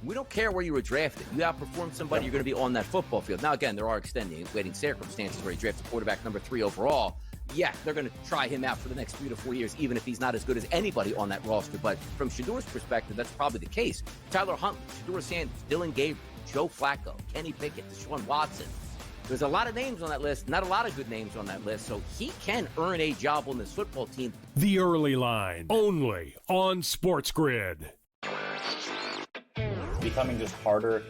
We don't care where you were drafted. You outperform somebody, you're going to be on that football field. Now, again, there are extenuating circumstances where he drafted quarterback number 3 overall. Yeah, they're going to try him out for the next 3 to 4 years, even if he's not as good as anybody on that roster. But from Shadur's perspective, that's probably the case. Tyler Huntley, Shadur Sanders, Dylan Gabriel, Joe Flacco, Kenny Pickett, Deshaun Watson. There's a lot of names on that list, not a lot of good names on that list, so he can earn a job on this football team. The Early Line, only on SportsGrid. Becoming just harder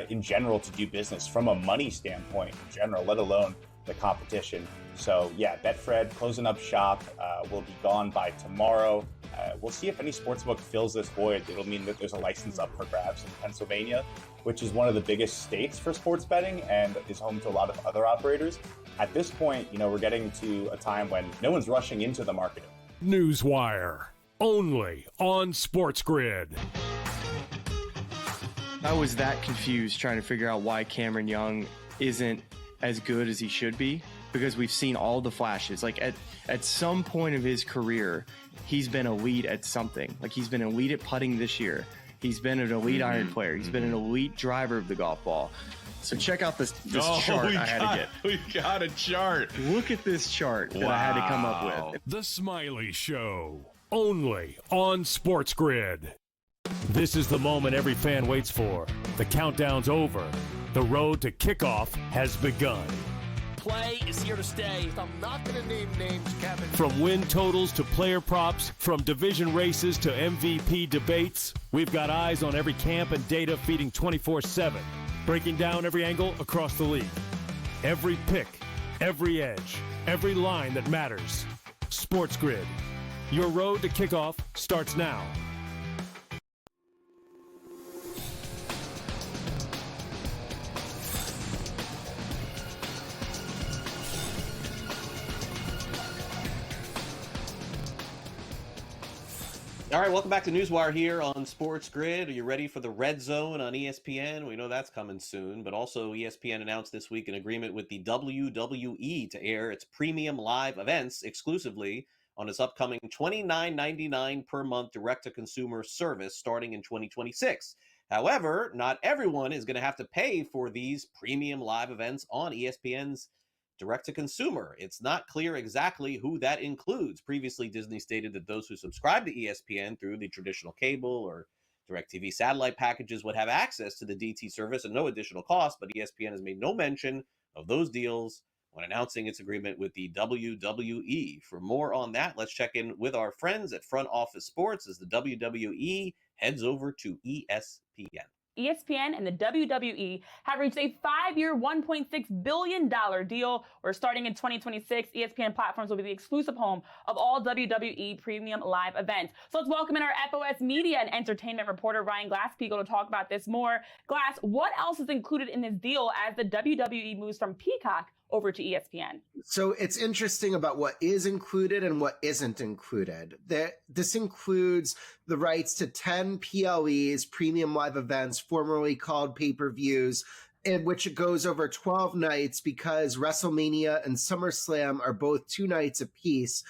in general to do business from a money standpoint in general, let alone the competition. So yeah, Betfred closing up shop will be gone by tomorrow. We'll see if any sportsbook fills this void. It'll mean that there's a license up for grabs in Pennsylvania, which is one of the biggest states for sports betting and is home to a lot of other operators. At this point, we're getting to a time when no one's rushing into the market. NewsWire, only on SportsGrid. I was that confused trying to figure out why Cameron Young isn't as good as he should be, because we've seen all the flashes. Like at some point of his career, he's been elite at something. Like he's been elite at putting this year. He's been an elite iron player. He's been an elite driver of the golf ball. So check out this chart I had to get. We got a chart. Look at this chart that I had to come up with. The Smiley Show, only on SportsGrid. This is the moment every fan waits for. The countdown's over. The road to kickoff has begun. Play is here to stay. I'm not going to name names, Kevin. From win totals to player props, from division races to MVP debates, we've got eyes on every camp and data feeding 24/7, breaking down every angle across the league. Every pick, every edge, every line that matters. SportsGrid. Your road to kickoff starts now. All right, welcome back to NewsWire here on SportsGrid. Are you ready for the Red Zone on ESPN? We know that's coming soon, but also ESPN announced this week an agreement with the WWE to air its premium live events exclusively on its upcoming $29.99 per month direct-to-consumer service starting in 2026. However, not everyone is going to have to pay for these premium live events on ESPN's direct-to-consumer. It's not clear exactly who that includes. Previously, Disney stated that those who subscribe to ESPN through the traditional cable or DirecTV satellite packages would have access to the DT service at no additional cost, but ESPN has made no mention of those deals when announcing its agreement with the WWE. For more on that, let's check in with our friends at Front Office Sports as the WWE heads over to ESPN. ESPN and the WWE have reached a 5-year, $1.6 billion deal where starting in 2026, ESPN platforms will be the exclusive home of all WWE premium live events. So let's welcome in our FOS media and entertainment reporter, Ryan Glasspiegel, to talk about this more. Glass, what else is included in this deal as the WWE moves from Peacock over to ESPN? So it's interesting about what is included and what isn't included. This includes the rights to 10 PLEs, premium live events, formerly called pay-per-views, in which it goes over 12 nights because WrestleMania and SummerSlam are both 2 nights apiece.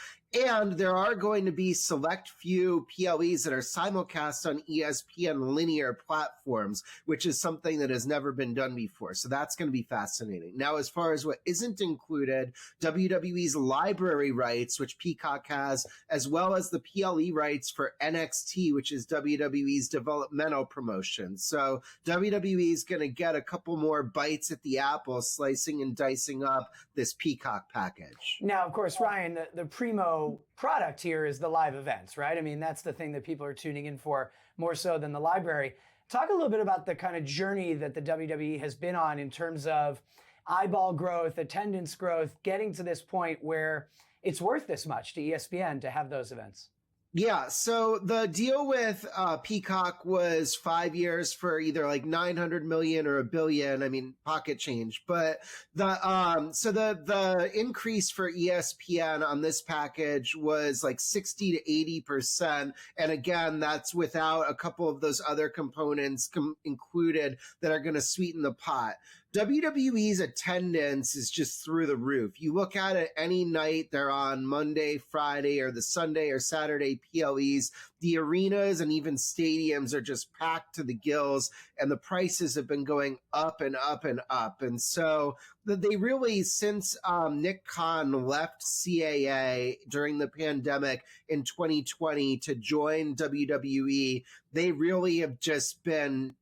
And there are going to be select few PLEs that are simulcast on ESPN linear platforms, which is something that has never been done before. So that's going to be fascinating. Now, as far as what isn't included, WWE's library rights, which Peacock has, as well as the PLE rights for NXT, which is WWE's developmental promotion. So WWE is going to get a couple more bites at the apple, slicing and dicing up this Peacock package. Now, of course, Ryan, the primo product here is the live events, right? I mean, that's the thing that people are tuning in for more so than the library. Talk a little bit about the kind of journey that the WWE has been on in terms of eyeball growth, attendance growth, getting to this point where it's worth this much to ESPN to have those events. Yeah, so the deal with Peacock was 5 years for either like 900 million or $1 billion. I mean, pocket change. But the increase for ESPN on this package was like 60 to 80%. And again, that's without a couple of those other components included that are going to sweeten the pot. WWE's attendance is just through the roof. You look at it any night they're on Monday, Friday, or the Sunday or Saturday PLEs, the arenas and even stadiums are just packed to the gills, and the prices have been going up and up and up. And so they really, since Nick Khan left CAA during the pandemic in 2020 to join WWE, they really have just been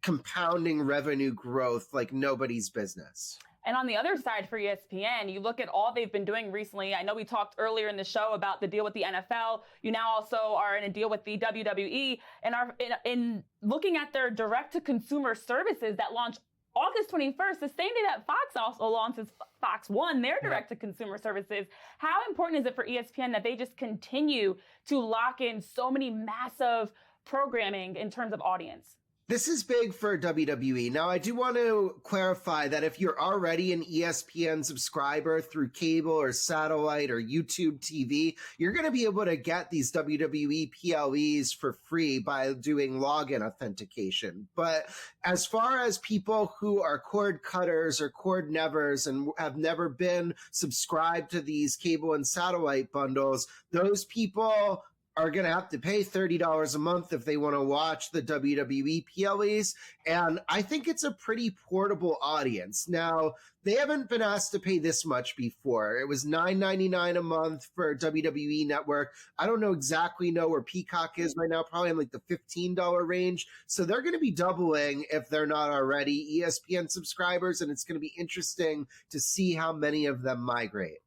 compounding revenue growth like nobody's business. And on the other side for ESPN, you look at all they've been doing recently. I know we talked earlier in the show about the deal with the NFL. You now also are in a deal with the WWE and are in looking at their direct-to-consumer services that launch August 21st, the same day that Fox also launches Fox One, their direct-to-consumer services. How important is it for ESPN that they just continue to lock in so many massive programming in terms of audience? This is big for WWE. Now, I do want to clarify that if you're already an ESPN subscriber through cable or satellite or YouTube TV, you're going to be able to get these WWE PLEs for free by doing login authentication. But as far as people who are cord cutters or cord nevers and have never been subscribed to these cable and satellite bundles, those people are going to have to pay $30 a month if they want to watch the WWE PLEs. And I think it's a pretty portable audience. Now, they haven't been asked to pay this much before. It was $9.99 a month for WWE Network. I don't exactly know where Peacock is right now, probably in like the $15 range. So they're going to be doubling if they're not already ESPN subscribers. And it's going to be interesting to see how many of them migrate.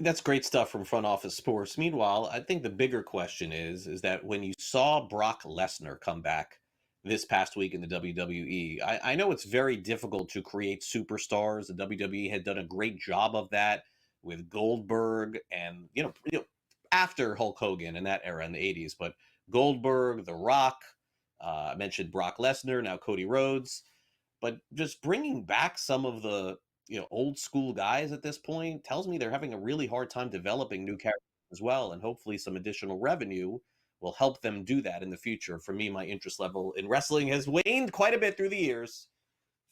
That's great stuff from Front Office Sports. Meanwhile, I think the bigger question is that when you saw Brock Lesnar come back this past week in the WWE, I know it's very difficult to create superstars. The WWE had done a great job of that with Goldberg and, you know, after Hulk Hogan in that era in the 80s, but Goldberg, The Rock, I mentioned Brock Lesnar, now Cody Rhodes, but just bringing back some of the old school guys at this point tells me they're having a really hard time developing new characters as well. And hopefully some additional revenue will help them do that in the future. For me, my interest level in wrestling has waned quite a bit through the years,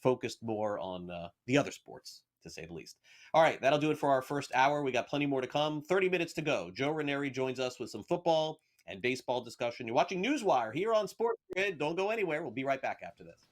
focused more on the other sports, to say the least. All right, that'll do it for our first hour. We got plenty more to come. 30 minutes to go. Joe Ranieri joins us with some football and baseball discussion. You're watching NewsWire here on SportsGrid. Don't go anywhere. We'll be right back after this.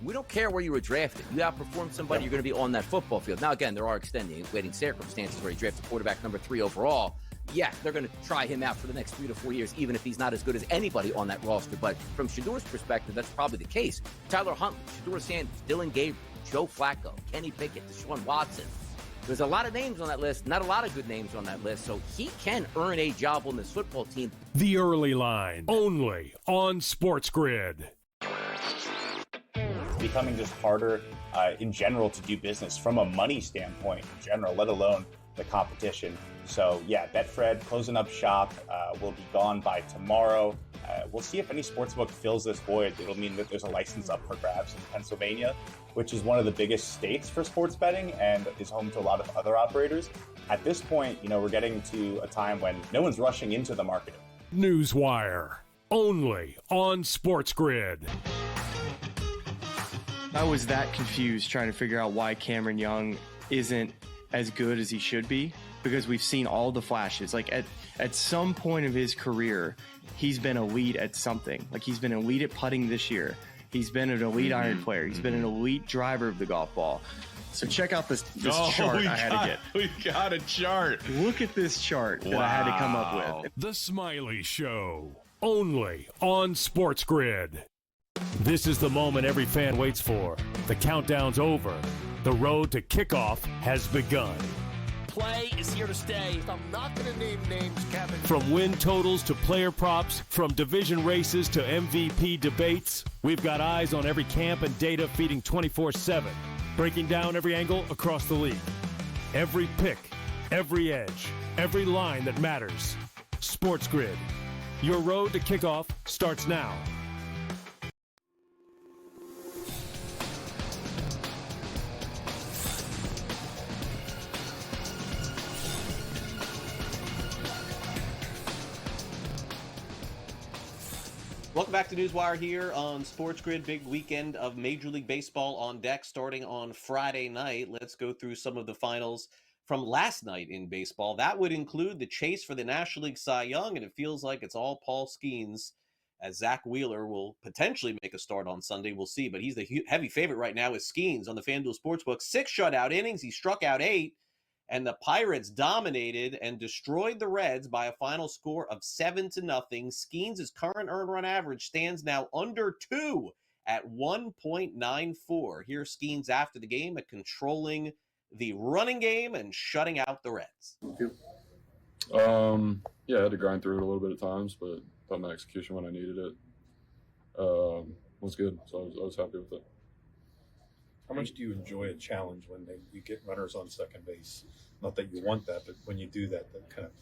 We don't care where you were drafted. You outperform somebody, you're going to be on that football field. Now, again, there are extenuating circumstances where he drafted quarterback number 3 overall. Yeah, they're going to try him out for the next 3 to 4 years, even if he's not as good as anybody on that roster. But from Shador's perspective, that's probably the case. Tyler Huntley, Shador Sanders, Dylan Gabriel, Joe Flacco, Kenny Pickett, Deshaun Watson. There's a lot of names on that list, not a lot of good names on that list, so he can earn a job on this football team. The Early Line, only on SportsGrid. It's becoming just harder in general to do business from a money standpoint in general, let alone the competition. So yeah, Betfred closing up shop will be gone by tomorrow. We'll see if any sportsbook fills this void. It'll mean that there's a license up for grabs in Pennsylvania, which is one of the biggest states for sports betting and is home to a lot of other operators. At this point, we're getting to a time when no one's rushing into the market. NewsWire, only on SportsGrid. I was that confused trying to figure out why Cameron Young isn't as good as he should be, because we've seen all the flashes. Like at some point of his career, he's been elite at something. Like he's been elite at putting this year. He's been an elite iron player. He's been an elite driver of the golf ball. So check out this chart I had to get. We got a chart. Look at this chart that I had to come up with. The Smiley Show, only on SportsGrid. This is the moment every fan waits for. The countdown's over. The road to kickoff has begun. Play is here to stay. I'm not going to name names, Kevin. From win totals to player props, from division races to MVP debates, we've got eyes on every camp and data feeding 24/7, breaking down every angle across the league. Every pick, every edge, every line that matters. SportsGrid. Your road to kickoff starts now. Welcome back to NewsWire here on SportsGrid. Big weekend of Major League Baseball on deck starting on Friday night. Let's go through some of the finals from last night in baseball. That would include the chase for the National League Cy Young, and it feels like it's all Paul Skeens, as Zach Wheeler will potentially make a start on Sunday. We'll see, but he's the heavy favorite right now is Skeens on the FanDuel Sportsbook. 6 shutout innings. He struck out 8. And the Pirates dominated and destroyed the Reds by a final score of 7-0. Skeens' current earned run average stands now under 2 at 1.94. Here's Skeens after the game at controlling the running game and shutting out the Reds. Yeah, I had to grind through it a little bit at times, but thought my execution when I needed it was good. So I was happy with it. How much do you enjoy a challenge when you get runners on second base? Not that you want that, but when you do that, that kind of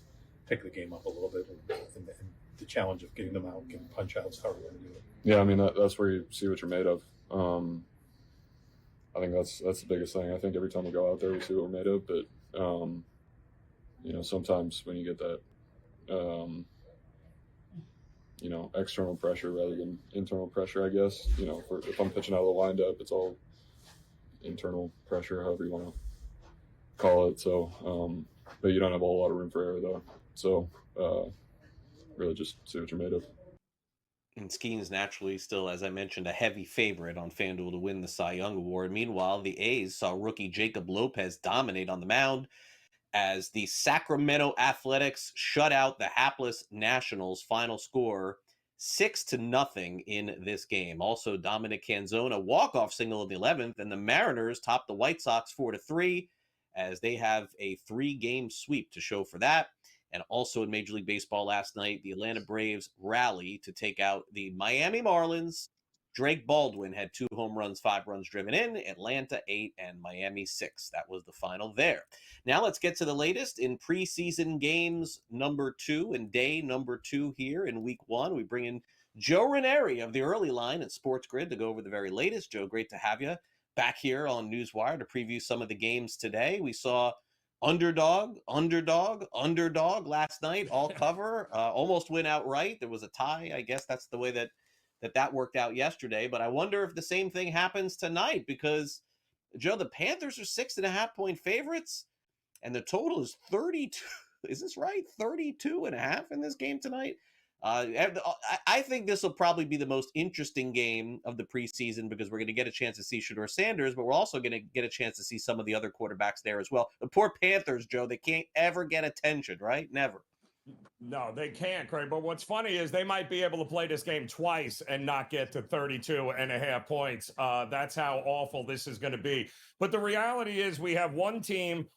pick the game up a little bit, and the challenge of getting them out, getting punch outs, how are you going to do it? Yeah, I mean that's where you see what you're made of. I think that's the biggest thing. I think every time we go out there, we see what we're made of. But sometimes when you get that, external pressure rather than internal pressure, I guess. If I'm pitching out of the windup, it's all internal pressure, however you want to call it. So, but you don't have a whole lot of room for error though. So, really just see what you're made of. And Skeens naturally still, as I mentioned, a heavy favorite on FanDuel to win the Cy Young Award. Meanwhile, the A's saw rookie Jacob Lopez dominate on the mound as the Sacramento Athletics shut out the hapless Nationals. Final score 6-0 in this game. Also, Dominic Canzona walk-off single in the 11th, and the Mariners topped the White Sox 4-3 as they have a 3-game sweep to show for that. And also in Major League Baseball last night, the Atlanta Braves rally to take out the Miami Marlins. Drake Baldwin had 2 home runs, 5 runs driven in. Atlanta 8 and Miami 6. That was the final there. Now let's get to the latest in preseason games number 2 and day number 2 here in week 1. We bring in Joe Ranieri of the Early Line at SportsGrid to go over the very latest. Joe, great to have you back here on NewsWire to preview some of the games today. We saw underdog last night, all cover, almost win outright. There was a tie. I guess that's the way that worked out yesterday. But I wonder if the same thing happens tonight because, Joe, the Panthers are 6.5-point favorites, and the total is 32. Is this right? 32.5 in this game tonight. I think this will probably be the most interesting game of the preseason because we're going to get a chance to see Shedeur Sanders, but we're also going to get a chance to see some of the other quarterbacks there as well. The poor Panthers, Joe, they can't ever get attention, right? Never. No, they can't, Craig. But what's funny is they might be able to play this game twice and not get to 32.5 points. That's how awful this is going to be. But the reality is we have one team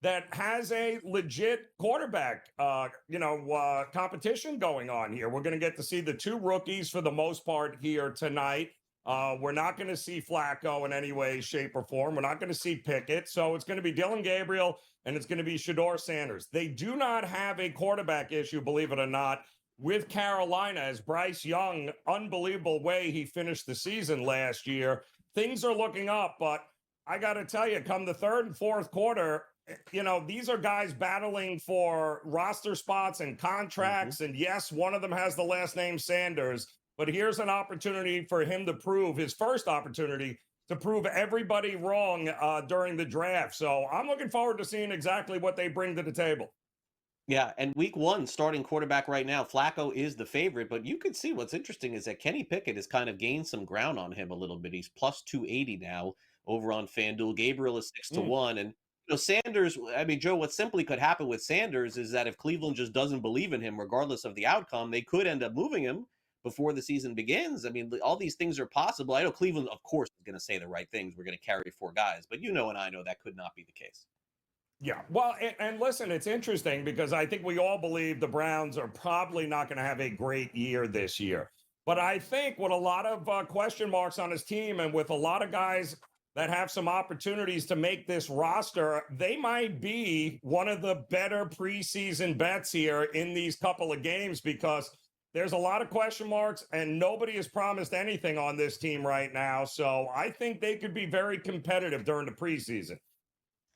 that has a legit quarterback, competition going on here. We're going to get to see the two rookies for the most part here tonight. We're not going to see Flacco in any way, shape, or form. We're not going to see Pickett. So it's going to be Dillon Gabriel and it's going to be Shedeur Sanders. They do not have a quarterback issue, believe it or not, with Carolina, as Bryce Young, unbelievable way he finished the season last year. Things are looking up, but I got to tell you, come the third and fourth quarter, these are guys battling for roster spots and contracts. And yes, one of them has the last name Sanders, but here's an opportunity for him to prove his first opportunity to prove everybody wrong during the draft. So I'm looking forward to seeing exactly what they bring to the table. Yeah, and week one, starting quarterback right now, Flacco is the favorite, but you can see what's interesting is that Kenny Pickett has kind of gained some ground on him a little bit. He's plus 280 now over on FanDuel. Gabriel is 6-1. And Sanders, Joe, what simply could happen with Sanders is that if Cleveland just doesn't believe in him, regardless of the outcome, they could end up moving him before the season begins. All these things are possible. I know Cleveland, of course, is going to say the right things. We're going to carry 4 guys, but and I know that could not be the case. Yeah, well, and listen, it's interesting because I think we all believe the Browns are probably not going to have a great year this year. But I think with a lot of question marks on his team and with a lot of guys that have some opportunities to make this roster, they might be one of the better preseason bets here in these couple of games because there's a lot of question marks and nobody has promised anything on this team right now. So I think they could be very competitive during the preseason.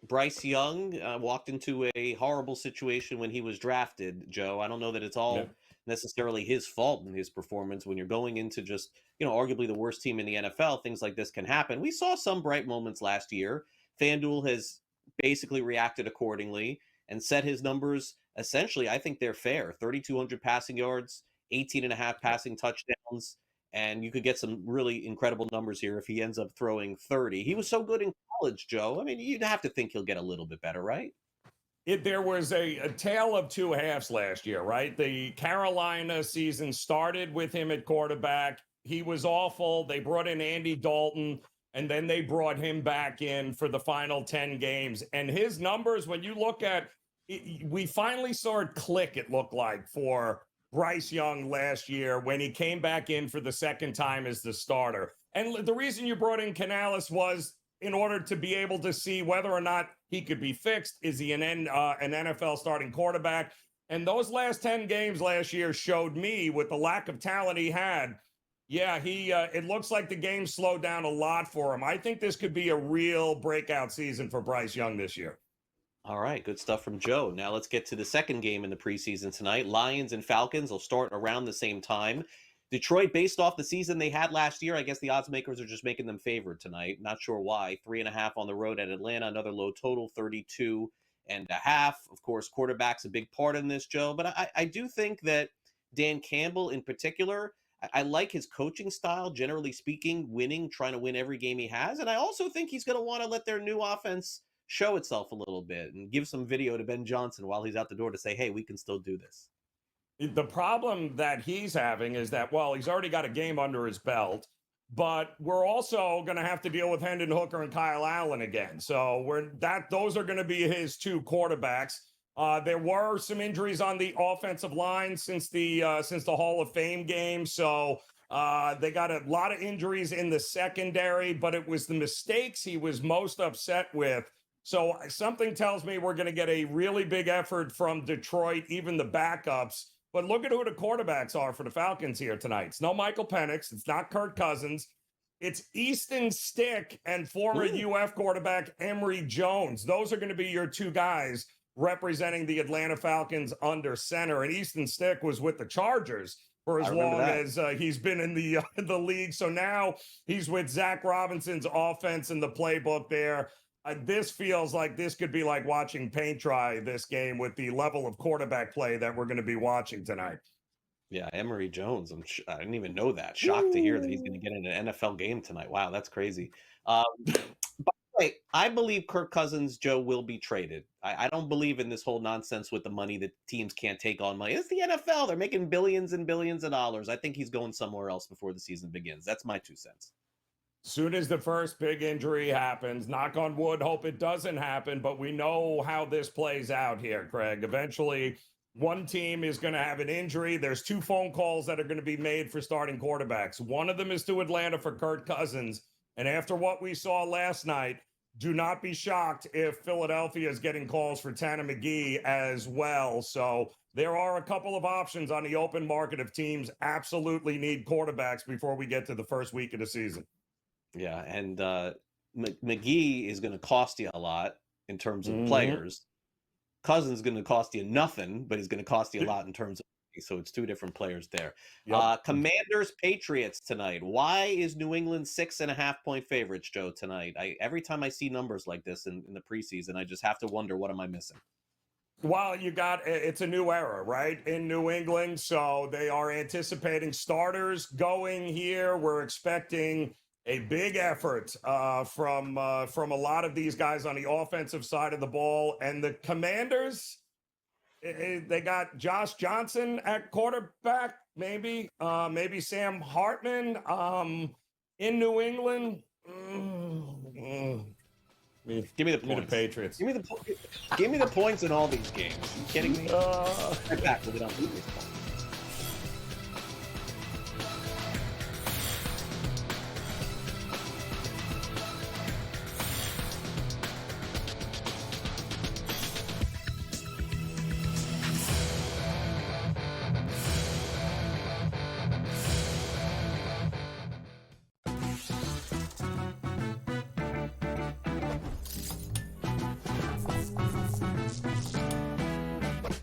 Bryce Young walked into a horrible situation when he was drafted, Joe. I don't know that it's all necessarily his fault in his performance. When you're going into just, arguably the worst team in the NFL, things like this can happen. We saw some bright moments last year. FanDuel has basically reacted accordingly and set his numbers. Essentially, I think they're fair. 3,200 passing yards, 18.5 passing touchdowns. And you could get some really incredible numbers here if he ends up throwing 30. He was so good in college, Joe. You'd have to think he'll get a little bit better, right? There was a tale of two halves last year, right? The Carolina season started with him at quarterback. He was awful. They brought in Andy Dalton, and then they brought him back in for the final 10 games. And his numbers, when you look at it, we finally saw it click, it looked like, for Bryce Young last year when he came back in for the second time as the starter. And the reason you brought in Canales was in order to be able to see whether or not he could be fixed. Is he an NFL starting quarterback? And those last 10 games last year showed me, with the lack of talent he had, it looks like the game slowed down a lot for him. I think this could be a real breakout season for Bryce Young this year. All right, good stuff from Joe. Now let's get to the second game in the preseason tonight. Lions and Falcons will start around the same time. Detroit, based off the season they had last year, I guess the odds makers are just making them favored tonight. Not sure why. 3.5 on the road at Atlanta, another low total, 32.5. Of course, quarterback's a big part in this, Joe. But I do think that Dan Campbell in particular, I like his coaching style, generally speaking, trying to win every game he has. And I also think he's going to want to let their new offense show itself a little bit and give some video to Ben Johnson while he's out the door to say, hey, we can still do this. The problem that he's having is that, he's already got a game under his belt, but we're also going to have to deal with Hendon Hooker and Kyle Allen again. So those are going to be his two quarterbacks. There were some injuries on the offensive line since the Hall of Fame game. So they got a lot of injuries in the secondary, but it was the mistakes he was most upset with. So something tells me we're going to get a really big effort from Detroit, even the backups. But look at who the quarterbacks are for the Falcons here tonight. It's no Michael Penix. It's not Kirk Cousins. It's Easton Stick and former UF quarterback Emory Jones. Those are going to be your two guys representing the Atlanta Falcons under center. And Easton Stick was with the Chargers for as long as he's been in the league. So now he's with Zach Robinson's offense in the playbook there. This feels like this could be like watching paint dry this game with the level of quarterback play that we're going to be watching tonight. Yeah, Emory Jones. I didn't even know that. Shocked to hear that he's going to get in an NFL game tonight. Wow, that's crazy. By the way, I believe Kirk Cousins, Joe, will be traded. I don't believe in this whole nonsense with the money that teams can't take on money. It's the NFL. They're making billions and billions of dollars. I think he's going somewhere else before the season begins. That's my 2 cents. Soon as the first big injury happens, knock on wood, hope it doesn't happen, but we know how this plays out here, Craig. Eventually, one team is going to have an injury. There's 2 phone calls that are going to be made for starting quarterbacks. One of them is to Atlanta for Kirk Cousins. And after what we saw last night, do not be shocked if Philadelphia is getting calls for Tanner McGee as well. So there are a couple of options on the open market if teams absolutely need quarterbacks before we get to the first week of the season. Yeah, and McGee is going to cost you a lot in terms of players. Cousins is going to cost you nothing, but he's going to cost you a lot in terms of money. So it's 2 different players there. Yep. Commanders Patriots tonight. Why is New England 6.5-point favorites, Joe, tonight? Every time I see numbers like this in the preseason, I just have to wonder, what am I missing? Well, it's a new era, right, in New England. So they are anticipating starters going here. We're expecting a big effort from a lot of these guys on the offensive side of the ball. And the Commanders, they got Josh Johnson at quarterback, maybe Sam Hartman in New England. Give me the points. The Patriots. Give me the points in all these games. Are you kidding me? Right back. We'll get on these points.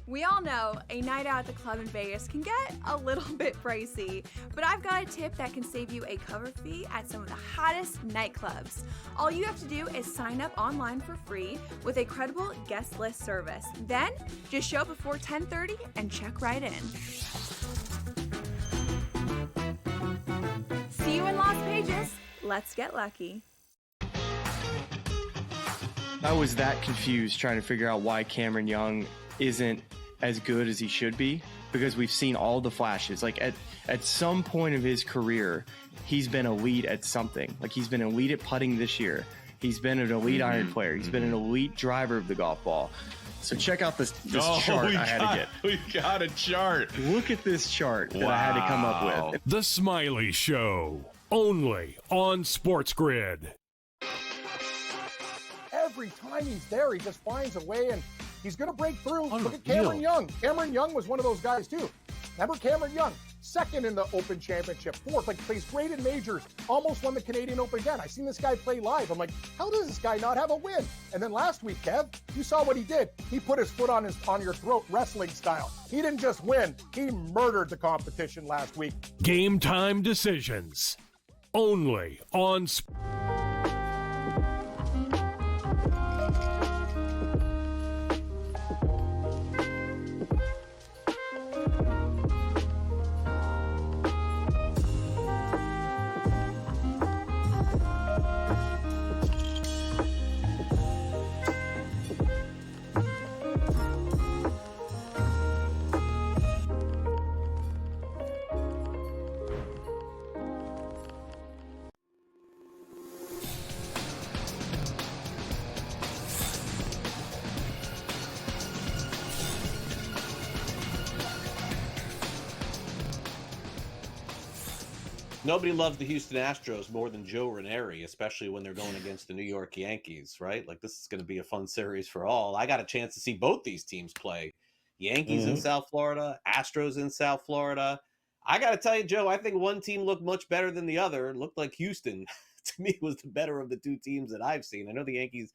We all know a night out at the club in Vegas can get a little bit pricey, but I've got a tip that can save you a cover fee at some of the hottest nightclubs. All you have to do is sign up online for free with a credible guest list service. Then, just show up before 10:30 and check right in. See you in Las Vegas. Let's get lucky. I was that confused trying to figure out why Cameron Young isn't as good as he should be, because we've seen all the flashes. Like at some point of his career, he's been elite at something. Like he's been elite at putting this year. He's been an elite iron player. He's been an elite driver of the golf ball. So check out this chart I had to get. We got a chart. Look at this chart that I had to come up with. The Smiley Show, only on SportsGrid. Every time he's there, he just finds a way, and he's going to break through. Look at Cameron Young. Cameron Young was one of those guys, too. Remember Cameron Young? 2nd in the Open Championship, 4th, like plays great in majors, almost won the Canadian Open again. I seen this guy play live. I'm like, how does this guy not have a win? And then last week, Kev, you saw what he did. He put his foot on your throat, wrestling style. He didn't just win, he murdered the competition last week. Game time decisions, only on Nobody loves the Houston Astros more than Joe Ranieri, especially when they're going against the New York Yankees, right? Like, this is going to be a fun series for all. I got a chance to see both these teams play. Yankees in South Florida, Astros in South Florida. I got to tell you, Joe, I think one team looked much better than the other. It looked like Houston, to me, was the better of the 2 teams that I've seen. I know the Yankees,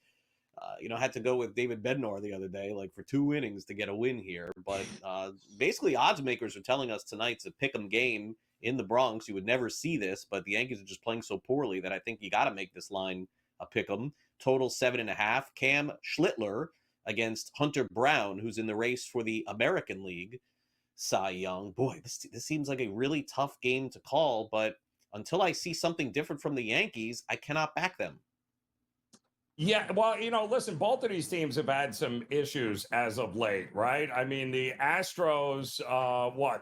had to go with David Bednar the other day, like for 2 innings to get a win here. But basically, odds makers are telling us tonight's a pick'em game in the Bronx. You would never see this, but the Yankees are just playing so poorly that I think you got to make this line a pick'em. Total 7.5. Cam Schlittler against Hunter Brown, who's in the race for the American League. Cy Young. Boy, this seems like a really tough game to call, but until I see something different from the Yankees, I cannot back them. Yeah, well, listen, both of these teams have had some issues as of late, right? I mean, the Astros,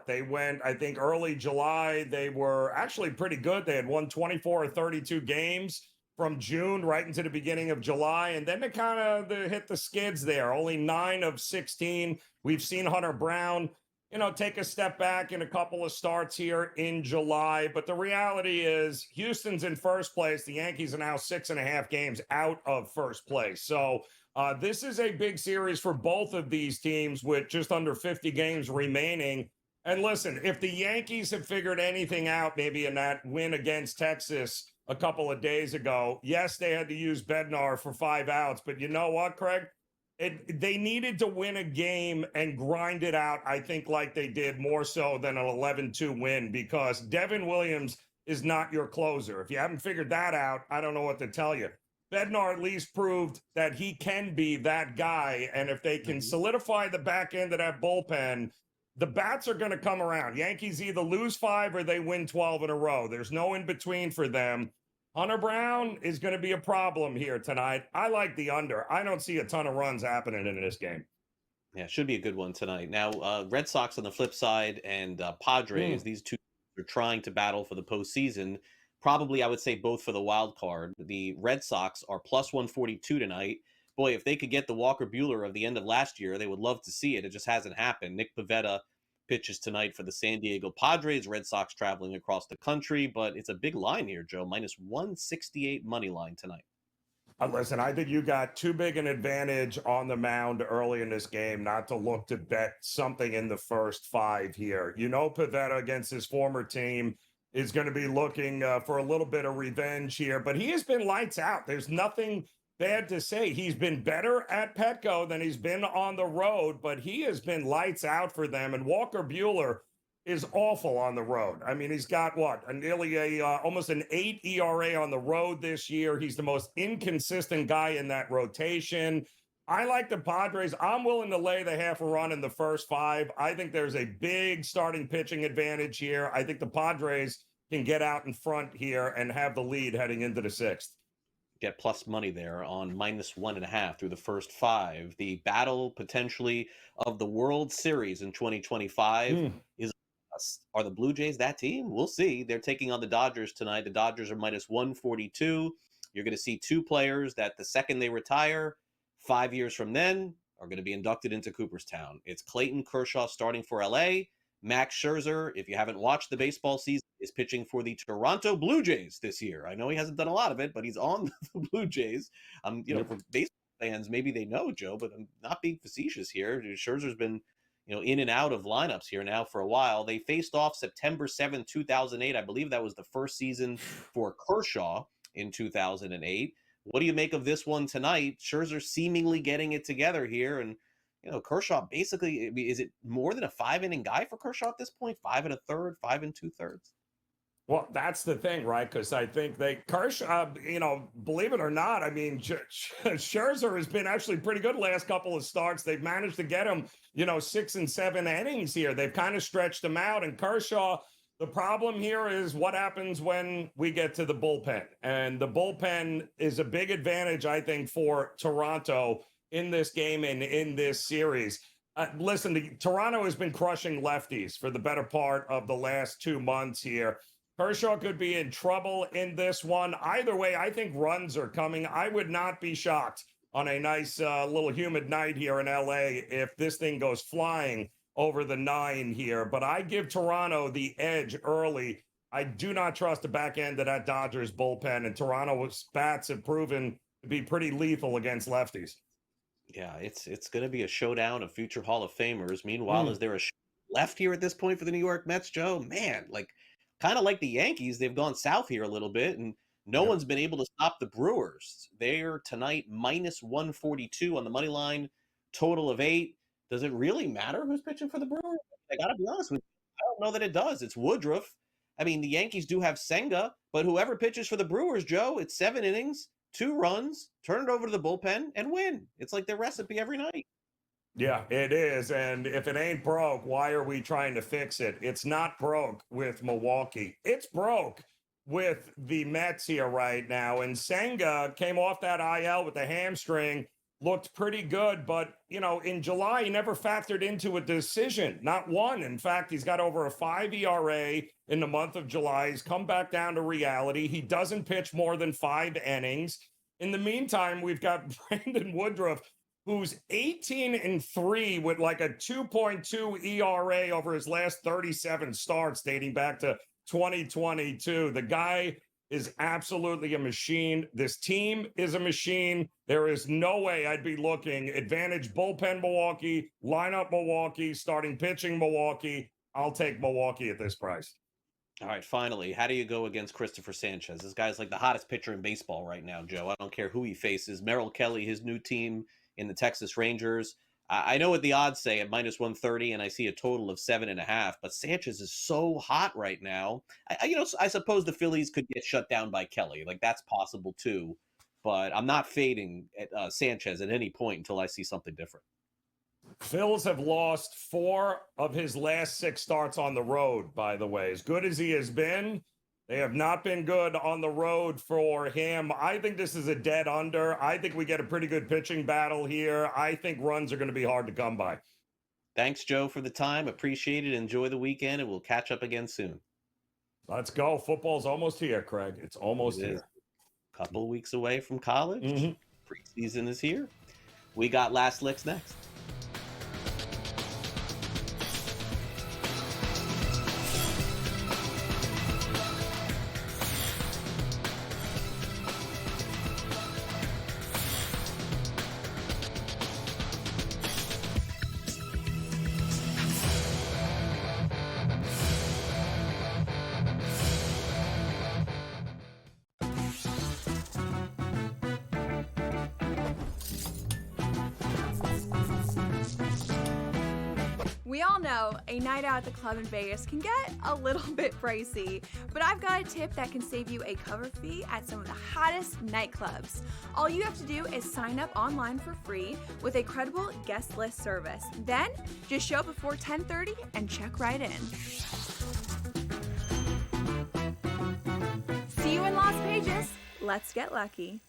they went, I think, early July. They were actually pretty good. They had won 24 or 32 games from June right into the beginning of July. And then they kind of hit the skids there. Only 9 of 16. We've seen Hunter Brown, take a step back in a couple of starts here in July. But the reality is Houston's in first place. The Yankees are now 6.5 games out of first place. So this is a big series for both of these teams with just under 50 games remaining. And listen, if the Yankees have figured anything out, maybe in that win against Texas a couple of days ago, yes, they had to use Bednar for 5 outs. But you know what, Craig? They needed to win a game and grind it out, I think, like they did, more so than an 11-2 win, because Devin Williams is not your closer. If you haven't figured that out, I don't know what to tell you. Bednar at least proved that he can be that guy, and if they can solidify the back end of that bullpen, the bats are going to come around. Yankees either lose 5 or they win 12 in a row. There's no in-between for them. Hunter Brown is going to be a problem here tonight. I like the under. I don't see a ton of runs happening in this game. Yeah, should be a good one tonight. Now, Red Sox on the flip side and Padres, these two are trying to battle for the postseason. Probably, I would say, both for the wild card. The Red Sox are plus 142 tonight. Boy, if they could get the Walker Buehler of the end of last year, they would love to see it. It just hasn't happened. Nick Pivetta pitches tonight for the San Diego Padres. Red Sox traveling across the country, but it's a big line here, Joe. Minus 168 money line tonight. Listen, I think you got too big an advantage on the mound early in this game not to look to bet something in the first 5 here. Pivetta against his former team is going to be looking for a little bit of revenge here, but he has been lights out. There's nothing bad to say. He's been better at Petco than he's been on the road, but he has been lights out for them. And Walker Buehler is awful on the road. I mean, he's got almost an 8 ERA on the road this year. He's the most inconsistent guy in that rotation. I like the Padres. I'm willing to lay the half a run in the first 5. I think there's a big starting pitching advantage here. I think the Padres can get out in front here and have the lead heading into the 6th. Get plus money there on minus 1.5 through the first 5. The battle potentially of the World Series in 2025 are the Blue Jays that team? We'll see. They're taking on the Dodgers tonight. The Dodgers are minus 142. You're going to see 2 players that the second they retire, 5 years from then, are going to be inducted into Cooperstown. It's Clayton Kershaw starting for LA. Max Scherzer, if you haven't watched the baseball season, is pitching for the Toronto Blue Jays this year. I know he hasn't done a lot of it, but he's on the Blue Jays. For baseball fans, maybe they know, Joe, but I'm not being facetious here. Scherzer's been, in and out of lineups here now for a while. They faced off September 7th, 2008. I believe that was the first season for Kershaw in 2008. What do you make of this one tonight? Scherzer seemingly getting it together here, and Kershaw basically, is it more than a 5-inning guy for Kershaw at this point? 5 1/3, 5 2/3? Well, that's the thing, right? Because I think Kershaw, believe it or not, I mean, Scherzer has been actually pretty good last couple of starts. They've managed to get him, 6 and 7 innings here. They've kind of stretched him out. And Kershaw, the problem here is what happens when we get to the bullpen. And the bullpen is a big advantage, I think, for Toronto in this game and in this series. Listen, Toronto has been crushing lefties for the better part of the last 2 months here. Kershaw could be in trouble in this one. Either way, I think runs are coming. I would not be shocked on a nice little humid night here in LA if this thing goes flying over the 9 here. But I give Toronto the edge early. I do not trust the back end of that Dodgers bullpen, and Toronto's bats have proven to be pretty lethal against lefties. Yeah, it's going to be a showdown of future Hall of Famers. Meanwhile, is there a left here at this point for the New York Mets, Joe? Man, kind of like the Yankees, they've gone south here a little bit, and no one's been able to stop the Brewers. They're tonight minus 142 on the money line, total of 8. Does it really matter who's pitching for the Brewers? I got to be honest with you. I don't know that it does. It's Woodruff. I mean, the Yankees do have Senga, but whoever pitches for the Brewers, Joe, it's 7 innings, 2 runs, turn it over to the bullpen, and win. It's like their recipe every night. Yeah, it is. And if it ain't broke, why are we trying to fix it? It's not broke with Milwaukee. It's broke with the Mets here right now. And Senga came off that IL with the hamstring, looked pretty good. But, in July, he never factored into a decision, not one. In fact, he's got over a 5 ERA in the month of July. He's come back down to reality. He doesn't pitch more than 5 innings. In the meantime, we've got Brandon Woodruff, who's 18-3 with like a 2.2 ERA over his last 37 starts dating back to 2022. The guy is absolutely a machine. This team is a machine. There is no way I'd be looking advantage bullpen Milwaukee, lineup Milwaukee, starting pitching Milwaukee. I'll take Milwaukee at this price. All right, finally, how do you go against Christopher Sanchez? This guy's like the hottest pitcher in baseball right now, Joe. I don't care who he faces. Merrill Kelly, his new team in the Texas Rangers. I know what the odds say at -130, and I see a total of 7.5. But Sanchez is so hot right now. I suppose the Phillies could get shut down by Kelly. Like, that's possible too. But I'm not fading Sanchez at any point until I see something different. Phils have lost 4 of his last 6 starts on the road, by the way. As good as he has been, they have not been good on the road for him. I think this is a dead under. I think we get a pretty good pitching battle here. I think runs are going to be hard to come by. Thanks, Joe, for the time. Appreciate it. Enjoy the weekend, and we'll catch up again soon. Let's go. Football's almost here, Craig. It's almost here. A couple of weeks away from college. Mm-hmm. Preseason is here. We got Last Licks next. We all know a night out at the club in Vegas can get a little bit pricey, but I've got a tip that can save you a cover fee at some of the hottest nightclubs. All you have to do is sign up online for free with a credible guest list service. Then, just show up before 10:30 and check right in. See you in Las Vegas. Let's get lucky.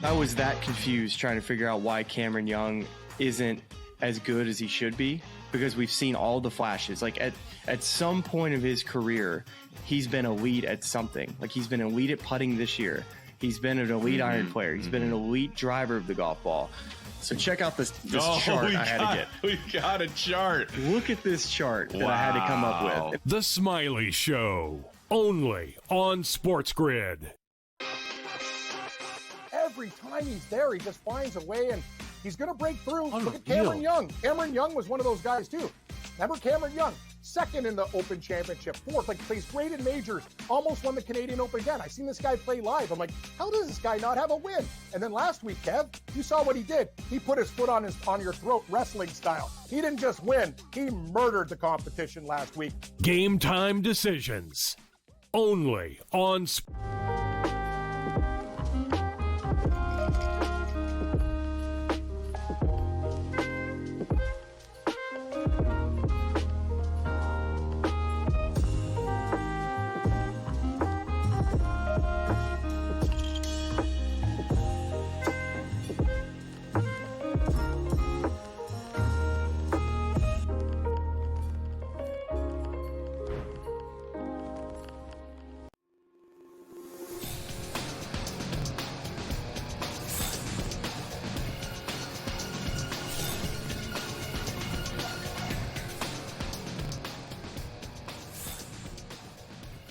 I was that confused trying to figure out why Cameron Young isn't as good as he should be, because we've seen all the flashes. Like at some point of his career, he's been elite at something. Like he's been elite at putting this year. He's been an elite iron player. He's been an elite driver of the golf ball. So check out this chart I had to get. We got a chart. Look at this chart that I had to come up with. The Smiley Show, only on SportsGrid. Every time he's there, he just finds a way, and he's going to break through. Look at Cameron Young. Cameron Young was one of those guys, too. Remember Cameron Young? Second in the Open Championship. Fourth, plays great in majors. Almost won the Canadian Open again. I seen this guy play live. I'm like, how does this guy not have a win? And then last week, Kev, you saw what he did. He put his foot on your throat, wrestling style. He didn't just win. He murdered the competition last week. Game time decisions, only on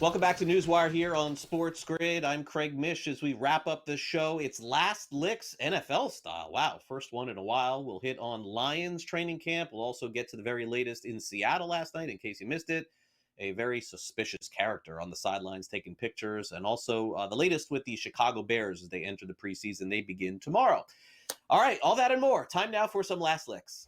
Welcome back to NewsWire here on SportsGrid. I'm Craig Mish. As we wrap up this show, it's Last Licks NFL style. Wow, first one in a while. We'll hit on Lions training camp. We'll also get to the very latest in Seattle last night, in case you missed it. A very suspicious character on the sidelines taking pictures. And also the latest with the Chicago Bears as they enter the preseason. They begin tomorrow. All right, all that and more. Time now for some Last Licks.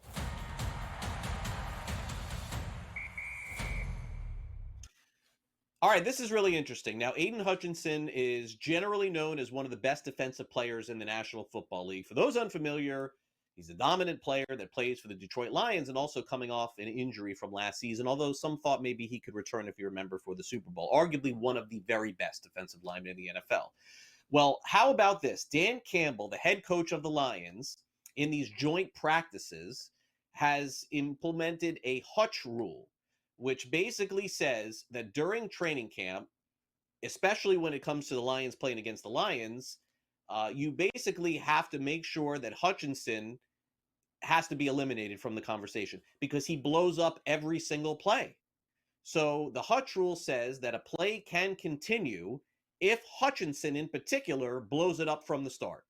All right, this is really interesting. Now, Aiden Hutchinson is generally known as one of the best defensive players in the National Football League. For those unfamiliar, He's a dominant player that plays for the Detroit Lions and also coming off an injury from last season, although some thought maybe he could return, if you remember, for the Super Bowl. Arguably one of the very best defensive linemen in the NFL. Well, how about this? Dan Campbell, the head coach of the Lions, in these joint practices, has implemented a hutch rule, which basically says that during training camp, especially when it comes to the Lions playing against the Lions, you basically have to make sure that Hutchinson has to be eliminated from the conversation because he blows up every single play. So the Hutch rule says that a play can continue if Hutchinson in particular blows it up from the start.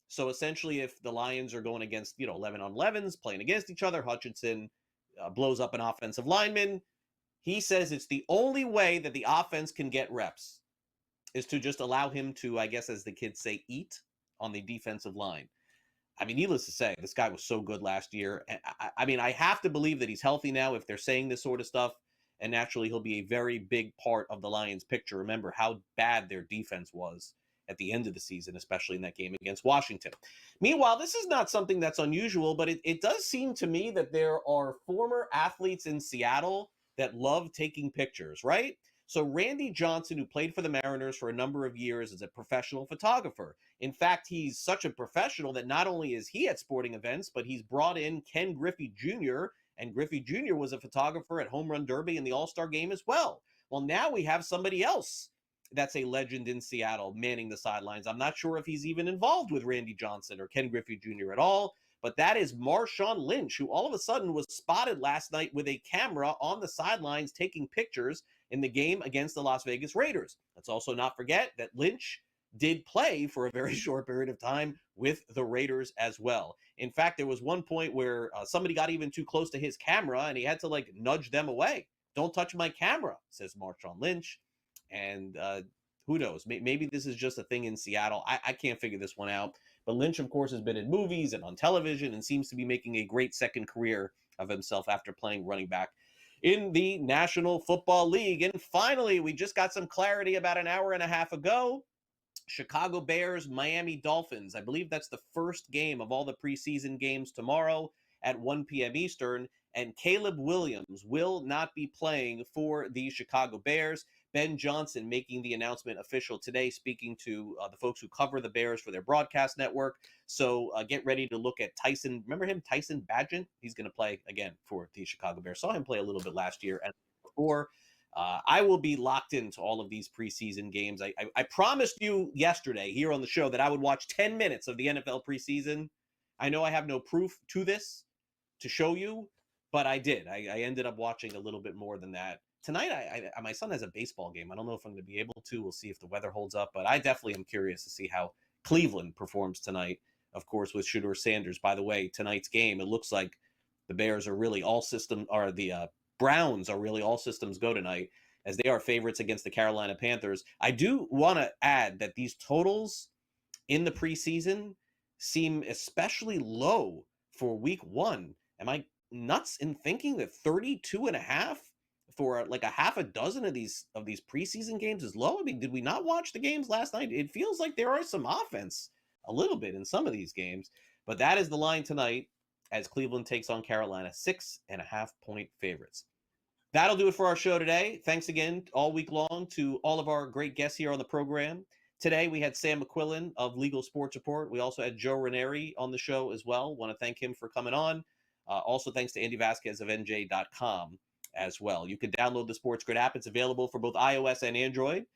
So essentially, if the Lions are going against, 11 on 11s, playing against each other, Hutchinson blows up an offensive lineman. He says it's the only way that the offense can get reps is to just allow him to, I guess, as the kids say, eat on the defensive line. I mean, needless to say, this guy was so good last year. I mean, I have to believe that he's healthy now if they're saying this sort of stuff. And naturally, he'll be a very big part of the Lions' picture. Remember how bad their defense was at the end of the season, especially in that game against Washington. Meanwhile, this is not something that's unusual, but it does seem to me that there are former athletes in Seattle that love taking pictures, right? So Randy Johnson, who played for the Mariners for a number of years, is a professional photographer. In fact, he's such a professional that not only is he at sporting events, but he's brought in Ken Griffey Jr., and Griffey Jr. was a photographer at Home Run Derby and the All-Star Game as well. Well, now we have somebody else that's a legend in Seattle manning the sidelines. I'm not sure if he's even involved with Randy Johnson or Ken Griffey Jr. at all, but that is Marshawn Lynch, who all of a sudden was spotted last night with a camera on the sidelines taking pictures in the game against the Las Vegas Raiders. Let's also not forget that Lynch did play for a very short period of time with the Raiders as well. In fact, there was one point where somebody got even too close to his camera and he had to nudge them away. Don't touch my camera, says Marshawn Lynch. And who knows? Maybe this is just a thing in Seattle. I can't figure this one out. But Lynch, of course, has been in movies and on television and seems to be making a great second career of himself after playing running back in the National Football League. And finally, we just got some clarity about an hour and a half ago. Chicago Bears, Miami Dolphins. I believe that's the first game of all the preseason games tomorrow at 1 p.m. Eastern. And Caleb Williams will not be playing for the Chicago Bears. Ben Johnson making the announcement official today, speaking to the folks who cover the Bears for their broadcast network. So get ready to look at Tyson. Remember him, Tyson Bagent? He's going to play again for the Chicago Bears. Saw him play a little bit last year and before. I will be locked into all of these preseason games. I promised you yesterday here on the show that I would watch 10 minutes of the NFL preseason. I know I have no proof to this to show you, but I did. I ended up watching a little bit more than that. Tonight, my son has a baseball game. I don't know if I'm going to be able to. We'll see if the weather holds up, but I definitely am curious to see how Cleveland performs tonight, of course, with Shedeur Sanders. By the way, tonight's game, it looks like the Bears are really the Browns are really all systems go tonight, as they are favorites against the Carolina Panthers. I do want to add that these totals in the preseason seem especially low for week one. Am I nuts in thinking that 32.5 for a half a dozen of these preseason games is low? I mean, did we not watch the games last night? It feels like there are some offense a little bit in some of these games, but that is the line tonight as Cleveland takes on Carolina, 6.5-point favorites. That'll do it for our show today. Thanks again all week long to all of our great guests here on the program. Today, we had Sam McQuillan of Legal Sports Report. We also had Joe Ranieri on the show as well. Want to thank him for coming on. Also, thanks to Andy Vasquez of NJ.com as well. You can download the SportsGrid app. It's available for both iOS and Android.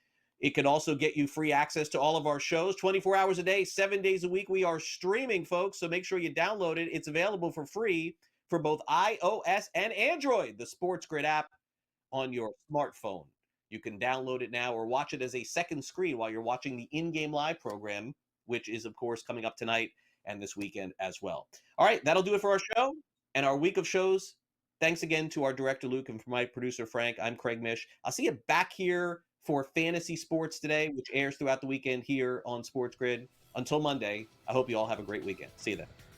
It can also get you free access to all of our shows 24 hours a day, 7 days a week. We are streaming, folks, so make sure you download it. It's available for free for both iOS and Android, the SportsGrid app on your smartphone. You can download it now or watch it as a second screen while you're watching the in-game live program, which is, of course, coming up tonight and this weekend as well. All right, that'll do it for our show and our week of shows. Thanks again to our director, Luke, and for my producer, Frank. I'm Craig Mish. I'll see you back here for Fantasy Sports Today, which airs throughout the weekend here on SportsGrid. Until Monday, I hope you all have a great weekend. See you then.